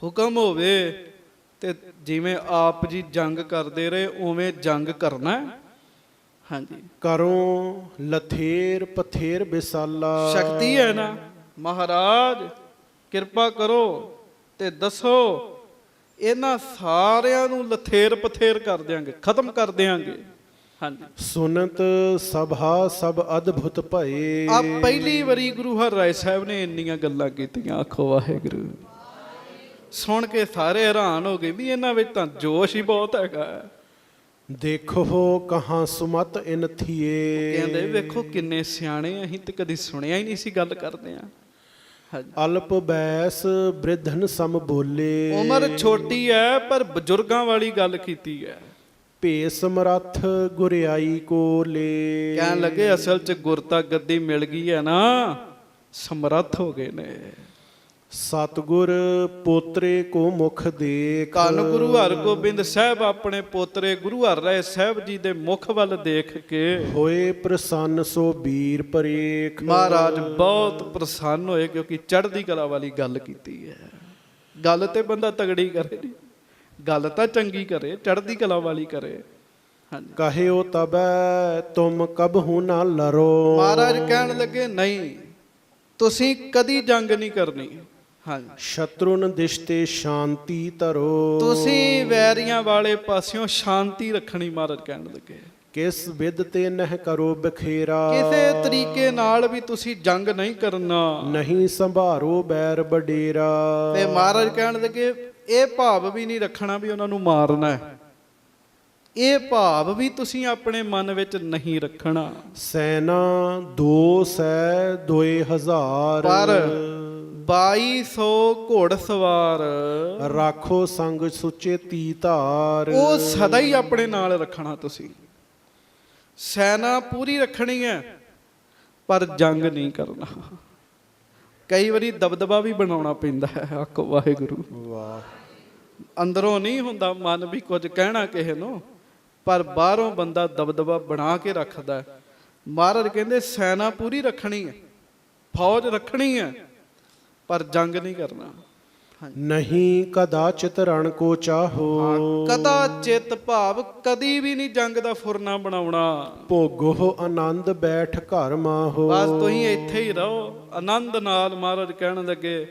ਹੁਕਮ ਹੋਵੇ ਤੇ ਜਿਵੇਂ ਆਪ ਜੀ ਜੰਗ ਕਰਦੇ ਰਹੇ ਉਵੇਂ ਜੰਗ ਕਰਨਾ ਹੈ। ਹਾਂਜੀ, ਕਰੋ ਲਥੇਰ ਪਥੇਰ ਬਿਸਾਲਾ। ਸ਼ਕਤੀ ਹੈ ਨਾ ਮਹਾਰਾਜ, ਕਿਰਪਾ ਕਰੋ ਤੇ ਦੱਸੋ ਇਹਨਾਂ ਸਾਰਿਆਂ ਨੂੰ ਲਥੇਰ ਪਥੇਰ ਕਰ ਦਿਆਂਗੇ, ਖਤਮ ਕਰ ਦਿਆਂਗੇ। ਹਾਂਜੀ, ਸੁਨਤ ਸਭਾ ਸਭ ਅਦਭੁਤ ਭਏ। ਆ ਪਹਿਲੀ ਵਾਰੀ ਗੁਰੂ ਹਰਿਰਾਏ ਸਾਹਿਬ ਨੇ ਇੰਨੀਆਂ ਗੱਲਾਂ ਕੀਤੀਆਂ। ਆਖੋ ਵਾਹਿਗੁਰੂ। ਸੁਣ ਕੇ ਸਾਰੇ ਹੈਰਾਨ ਹੋ ਗਏ ਵੀ ਇਹਨਾਂ ਵਿੱਚ ਤਾਂ ਜੋਸ਼ ਹੀ ਬਹੁਤ ਹੈਗਾ। ਦੇਖੋ ਕਹਾਂ ਸੁਮਤ ਇਨ ਥੀਏ। ਕਹਿੰਦੇ ਵੇਖੋ ਕਿੰਨੇ ਸਿਆਣੇ, ਅਸੀਂ ਤੇ ਕਦੀ ਸੁਣਿਆ ਹੀ ਨਹੀਂ ਸੀ ਗੱਲ ਕਰਦੇ ਆ। ਅਲਪ ਬੈਸ ਬ੍ਰਿਧਨ ਸਮ ਬੋਲੇ। ਉਮਰ ਛੋਟੀ ਹੈ ਪਰ ਬਜ਼ੁਰਗਾਂ ਵਾਲੀ ਗੱਲ ਕੀਤੀ ਹੈ। ਭੇਸ ਸਮਰੱਥ ਗੁਰਿਆਈ ਕੋ ਲੇ। ਕਹਿਣ ਲੱਗੇ ਅਸਲ 'ਚ ਗੁਰਤਾ ਗੱਦੀ ਮਿਲ ਗਈ ਹੈ ਨਾ, ਸਮਰੱਥ ਹੋ ਗਏ ਨੇ। ਸਤਿਗੁਰ ਪੋਤਰੇ ਕੋ ਮੁਖ ਦੇਖ। ਧੰਨ ਗੁਰੂ ਹਰਗੋਬਿੰਦ ਸਾਹਿਬ ਆਪਣੇ ਪੋਤਰੇ ਗੁਰੂ ਹਰਿਰਾਏ ਸਾਹਿਬ ਜੀ ਦੇ ਮੁਖ ਵੱਲ ਦੇਖ ਕੇ ਹੋਏ ਪ੍ਰਸੰਨ ਸੋ ਵੀਰ ਪਰੇਖ। ਮਹਾਰਾਜ ਬਹੁਤ ਪ੍ਰਸੰਨ ਹੋਏ ਕਿਉਂਕਿ ਚੜ੍ਹਦੀ ਕਲਾ ਵਾਲੀ ਗੱਲ ਕੀਤੀ ਹੈ। ਗੱਲ ਤੇ ਬੰਦਾ ਤਗੜੀ ਕਰੇ ਨਹੀਂ, ਗੱਲ ਤਾਂ ਚੰਗੀ ਕਰੇ, ਚੜ੍ਹਦੀ ਕਲਾ ਵਾਲੀ ਕਰੇ। ਹਾਂਜੀ, ਕਹਿਓ ਤਬੈ ਤੁਮ ਕਬਹੁ ਨਾ ਲਰੋ। ਮਹਾਰਾਜ ਕਹਿਣ ਲੱਗੇ ਨਹੀਂ, ਤੁਸੀਂ ਕਦੀ ਜੰਗ ਨਹੀਂ ਕਰਨੀ। ਹਾਂਜੀ, ਸ਼ਤਰੁਨ ਦਿਸ਼ਤੇ ਸ਼ਾਂਤੀ ਧਰੋ। ਤੁਸੀਂ ਵੈਰੀਆਂ ਵਾਲੇ ਪਾਸਿਓਂ ਸ਼ਾਂਤੀ ਰੱਖਣੀ। ਮਹਾਰਾਜ ਕਹਿਣ ਲੱਗੇ ਕਿਸ ਵਿਦ ਤੇ ਨਹਿ ਕਰੋ ਬਖੇਰਾ। ਕਿਸੇ ਤਰੀਕੇ ਨਾਲ ਵੀ ਤੁਸੀਂ ਜੰਗ ਨਹੀਂ ਕਰਨਾ। ਨਹੀਂ ਸੰਭਾਰੋ ਬੈਰ ਬਡੇਰਾ। ਤੇ ਮਹਾਰਾਜ ਕਹਿਣ ਲੱਗੇ ਇਹ ਭਾਵ ਵੀ ਨਹੀਂ ਰੱਖਣਾ ਵੀ ਉਹਨਾਂ ਨੂੰ ਮਾਰਨਾ ਹੈ। ਇਹ ਭਾਵ ਵੀ ਤੁਸੀਂ ਆਪਣੇ ਮਨ ਵਿੱਚ ਨਹੀਂ ਰੱਖਣਾ। ਸੈਨਾ 200 2000 ਪਰ 2200 ਘੋੜਸਵਾਰ ਰਾਖੋ ਸੰਗ ਸੁਚੇ ਤੀ ਧਾਰ। ਉਹ ਸਦਾ ਹੀ ਆਪਣੇ ਨਾਲ ਰੱਖਣਾ। ਤੁਸੀਂ ਸੈਨਾ ਪੂਰੀ ਰੱਖਣੀ ਹੈ ਪਰ ਜੰਗ ਨਹੀਂ ਕਰਨਾ। ਕਈ ਵਾਰੀ ਦਬਦਬਾ ਵੀ ਬਣਾਉਣਾ ਪੈਂਦਾ ਹੈ। ਆਖੋ ਵਾਹਿਗੁਰੂ। ਵਾਹ। ਅੰਦਰੋਂ ਨਹੀਂ ਹੁੰਦਾ ਮਨ ਵੀ ਕੁਝ ਕਹਿਣਾ ਕਿਸੇ ਨੂੰ, ਪਰ ਬਾਹਰੋਂ ਬੰਦਾ ਦਬਦਬਾ ਬਣਾ ਕੇ ਰੱਖਦਾ ਹੈ। ਮਹਾਰਾਜ ਕਹਿੰਦੇ ਸੈਨਾ ਪੂਰੀ ਰੱਖਣੀ ਹੈ, ਫੌਜ ਰੱਖਣੀ ਹੈ, ਪਰ ਜੰਗ ਨਹੀਂ ਕਰਨਾ। ਨਹੀਂ ਕਦਾਚਿਤ ਰਣ ਕੋ ਚਾਹੋ। ਕਦਾ ਚਿਤ ਭਾਵ ਕਦੀ ਵੀ ਨਹੀਂ ਜੰਗ ਦਾ ਫੁਰਨਾ ਬਣਾਉਣਾ। ਭੋਗੋ ਆਨੰਦ ਬੈਠ ਘਰ ਮਾਹੋ। ਬਸ ਤੁਸੀਂ ਇੱਥੇ ਹੀ ਰਹੋ ਆਨੰਦ ਨਾਲ। ਮਹਾਰਾਜ ਕਹਿਣ ਲੱਗੇ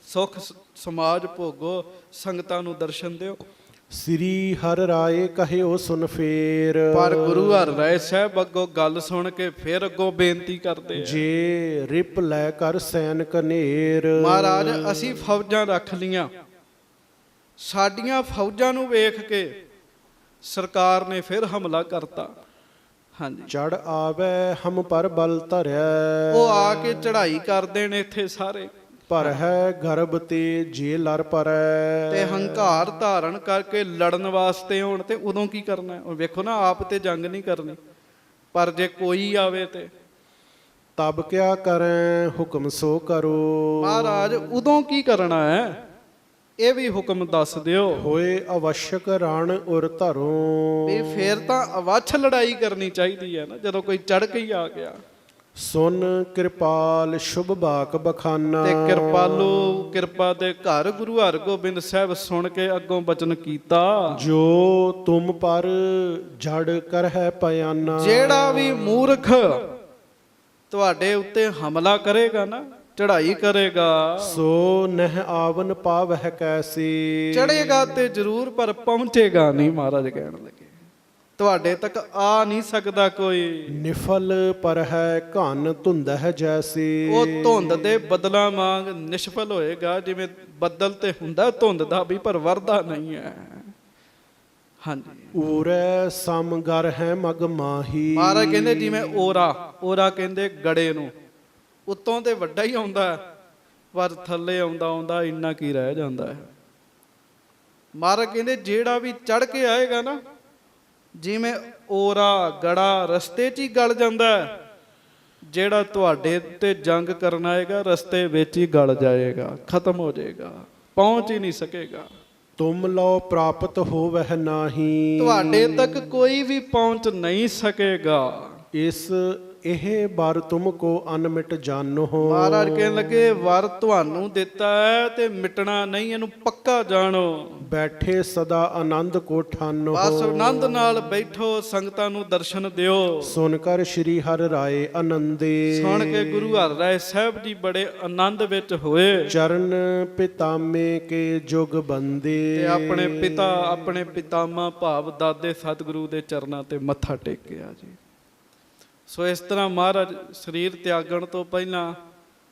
ਸੁਖ ਸਮਾਜ ਭੋਗੋ, ਸੰਗਤਾਂ ਨੂੰ ਦਰਸ਼ਨ ਦਿਓ। ਸ੍ਰੀ ਹਰਿ ਰਾਏ ਕਹਿਓ ਸੁਨ ਫੇਰ। ਪਰ ਗੁਰੂ ਹਰਿਰਾਏ ਸਾਹਿਬ ਅੱਗੋਂ ਗੱਲ ਸੁਣ ਕੇ ਫਿਰ ਅੱਗੋਂ ਬੇਨਤੀ ਕਰਦੇ ਆ, ਜੇ ਰਿਪ ਲੈ ਕਰ ਸੈਨ ਕਨੇਰ। ਮਹਾਰਾਜ ਅਸੀਂ ਫੌਜਾਂ ਰੱਖ ਲੀਆਂ, ਸਾਡੀਆਂ ਫੌਜਾਂ ਨੂੰ ਵੇਖ ਕੇ ਸਰਕਾਰ ਨੇ ਫਿਰ ਹਮਲਾ ਕਰਤਾ। ਹਾਂਜੀ, ਚੜ ਆਵੇ ਹਮ ਪਰ ਬਲ ਧਰਿਆ। ਉਹ ਆ ਕੇ ਚੜ੍ਹਾਈ ਕਰਦੇ ਨੇ ਇੱਥੇ ਸਾਰੇ। ਪਰ ਹੈ ਗਰਭ ਤੇ ਜੇ ਲੜ ਪਰੈ। ਤੇ ਹੰਕਾਰ ਧਾਰਨ ਕਰਕੇ ਲੜਨ ਵਾਸਤੇ ਹੋਣ ਤੇ ਉਦੋਂ ਕੀ ਕਰਨਾ? ਉਹ ਵੇਖੋ ਨਾ, ਆਪ ਤੇ ਜੰਗ ਨਹੀਂ ਕਰਨੀ, ਪਰ ਜੇ ਕੋਈ ਆਵੇ ਤੇ ਤਬ ਕਿਆ ਕਰੈ ਹੁਕਮ ਸੋ ਕਰੋ। ਮਹਾਰਾਜ ਉਦੋਂ ਕੀ ਕਰਨਾ ਹੈ ਇਹ ਵੀ ਹੁਕਮ ਦੱਸ ਦਿਓ। ਹੋਏ ਅਵਸ਼ਕ ਰਣ ਉਰ ਧਰੋ। ਵੀ ਫੇਰ ਤਾਂ ਅਵੱਛ ਲੜਾਈ ਕਰਨੀ ਚਾਹੀਦੀ ਹੈ ਨਾ, ਜਦੋਂ ਕੋਈ ਚੜ ਕੇ ਹੀ ਆ ਗਿਆ। ਸੁਨ ਕਿਰਪਾਲ ਸ਼ੁਭ ਬਾਕ ਬਖਾਨਾ। ਤੇ ਕਿਰਪਾਲੂ ਕਿਰਪਾ ਦੇ ਘਰ ਗੁਰੂ ਹਰਗੋਬਿੰਦ ਸਾਹਿਬ ਸੁਣ ਕੇ ਅੱਗੋਂ ਬਚਨ ਕੀਤਾ, ਜੋ ਤੁਮ ਪਰ ਜੜ ਕਰ ਹੈ ਪਿਆਨਾ। ਜਿਹੜਾ ਵੀ ਮੂਰਖ ਤੁਹਾਡੇ ਉੱਤੇ ਹਮਲਾ ਕਰੇਗਾ ਨਾ, ਚੜ੍ਹਾਈ ਕਰੇਗਾ, ਸੋ ਨਹਿ ਆਵਨ ਪਾਵਹਿ ਕੈਸੀ। ਚੜ੍ਹੇਗਾ ਤੇ ਜ਼ਰੂਰ ਪਰ ਪਹੁੰਚੇਗਾ ਨਹੀਂ। ਮਹਾਰਾਜ ਕਹਿਣ ਲੱਗੇ ਤੁਹਾਡੇ ਤੱਕ ਆ ਨਹੀਂ ਸਕਦਾ ਕੋਈ। ਨਿਫਲ ਪਰ ਹੈ ਘਨ ਧੁੰਦ ਹੈ ਜੈਸੀ। ਉਹ ਧੁੰਦ ਦੇ ਬਦਲਾ ਵਾਂਗ ਨਿਸ਼ਫਲ ਹੋਏਗਾ, ਜਿਵੇਂ ਬੱਦਲ ਤੇ ਹੁੰਦਾ ਧੁੰਦ ਦਾ ਵੀ ਪਰ ਵਰਦਾ ਨਹੀਂ ਹੈ। ਹਾਂਜੀ, ਊਰੈ ਸਮਗਰ ਹੈ ਮਗ ਮਾਹੀ। ਮਹਾਰਾਜ ਕਹਿੰਦੇ ਜਿਵੇਂ ਓਰਾ ਕਹਿੰਦੇ ਗੜੇ ਨੂੰ, ਉੱਤੋਂ ਤੇ ਵੱਡਾ ਹੀ ਆਉਂਦਾ ਪਰ ਥੱਲੇ ਆਉਂਦਾ ਆਉਂਦਾ ਇੰਨਾ ਕੀ ਰਹਿ ਜਾਂਦਾ ਹੈ। ਮਹਾਰਾਜ ਕਹਿੰਦੇ ਜਿਹੜਾ ਵੀ ਚੜ ਕੇ ਆਏਗਾ ਨਾ, ਜਿਵੇਂ ਓਰਾ ਗੜਾ ਰਸਤੇ 'ਚ ਹੀ ਗਲ ਜਾਂਦਾ ਹੈ, ਜਿਹੜਾ ਤੁਹਾਡੇ ਤੇ ਜੰਗ ਕਰਨ ਆਏਗਾ ਰਸਤੇ ਵਿੱਚ ਹੀ ਗਲ ਜਾਏਗਾ, ਖਤਮ ਹੋ ਜਾਏਗਾ, ਪਹੁੰਚ ਹੀ ਨਹੀਂ ਸਕੇਗਾ। ਤੁਮ ਲੋ ਪ੍ਰਾਪਤ ਹੋਵਹਿ ਨਾਹੀ। ਤੁਹਾਡੇ ਤੱਕ ਕੋਈ ਵੀ ਪਹੁੰਚ ਨਹੀਂ ਸਕੇਗਾ। ਇਸ ਇਹ ਬਰ ਤੁਮ ਕੋ ਅਨਮਿਟ ਜਾਨੋ। ਮਹਾਰਾਜ ਕਹਿਣ ਲੱਗੇ ਵਰ ਤੁਹਾਨੂੰ ਦਿੱਤਾ ਹੈ ਤੇ ਮਿਟਣਾ ਨਹੀਂ, ਇਹਨੂੰ ਪੱਕਾ ਜਾਣੋ। ਬੈਠੇ ਸਦਾ ਆਨੰਦ ਕੋ ਠਾਨੋ। ਬਸ ਆਨੰਦ ਨਾਲ ਬੈਠੋ, ਸੰਗਤਾਂ ਨੂੰ ਦਰਸ਼ਨ ਦਿਓ। ਸੁਨ ਕਰ ਸ਼੍ਰੀ ਹਰਿ ਰਾਏ ਆਨੰਦੇ। ਸੁਣ ਕੇ ਗੁਰੂ ਹਰਿ ਰਾਏ ਸਾਹਿਬ ਜੀ ਬੜੇ ਆਨੰਦ ਵਿੱਚ ਹੋਏ। ਚਰਨ ਪਿਤਾਮੇ ਕੇ ਜੁਗ ਬੰਦੇ। ਤੇ ਆਪਣੇ ਪਿਤਾ ਆਪਣੇ ਪਿਤਾਮਾ ਭਾਵ ਦਾਦੇ ਸਤਿਗੁਰੂ ਦੇ ਚਰਨਾਂ ਤੇ ਮੱਥਾ ਟੇਕਿਆ ਜੀ। ਸੋ ਇਸ ਤਰ੍ਹਾਂ ਮਹਾਰਾਜ ਸਰੀਰ ਤਿਆਗਣ ਤੋਂ ਪਹਿਲਾਂ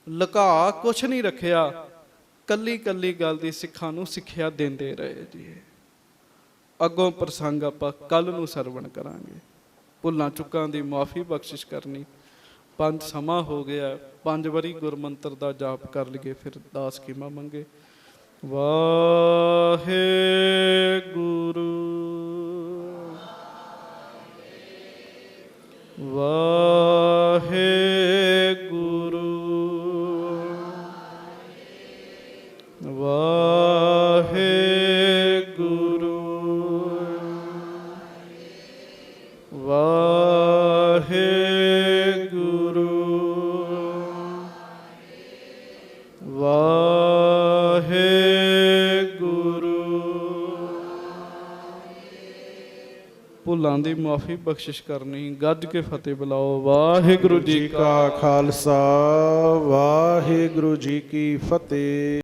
ਲੁਕਾ ਕੁਛ ਨਹੀਂ ਰੱਖਿਆ, ਕੱਲੀ ਕੱਲੀ ਗੱਲ ਦੀ ਸਿੱਖਾਂ ਨੂੰ ਸਿੱਖਿਆ ਦਿੰਦੇ ਰਹੇ ਜੀ। ਅੱਗੋਂ ਪ੍ਰਸੰਗ ਆਪਾਂ ਕੱਲ ਨੂੰ ਸਰਵਣ ਕਰਾਂਗੇ। ਭੁੱਲਾਂ ਚੁੱਕਾਂ ਦੀ ਮਾਫੀ ਬਖਸ਼ਿਸ਼ ਕਰਨੀ। 5 ਸਮਾਂ ਹੋ ਗਿਆ, 5 ਵਾਰੀ ਗੁਰਮੰਤਰ ਦਾ ਜਾਪ ਕਰ ਲਈਏ, ਫਿਰ ਦਾਸ ਕੀਮਾ ਮੰਗੇ। ਵਾਹਿਗੁਰੂ ਵਾਹਿਗੁਰੂ ਵਾਹਿਗੁਰੂ ਵਾਹਿਗੁਰੂ ਵਾਹਿਗੁਰੂ। ਭੁੱਲਾਂ ਦੀ ਮਾਫੀ ਬਖਸ਼ਿਸ਼ ਕਰਨੀ। ਗੱਜ ਕੇ ਫਤਿਹ ਬੁਲਾਓ। ਵਾਹਿਗੁਰੂ ਜੀ ਕਾ ਖਾਲਸਾ, ਵਾਹਿਗੁਰੂ ਜੀ ਕੀ ਫਤਿਹ।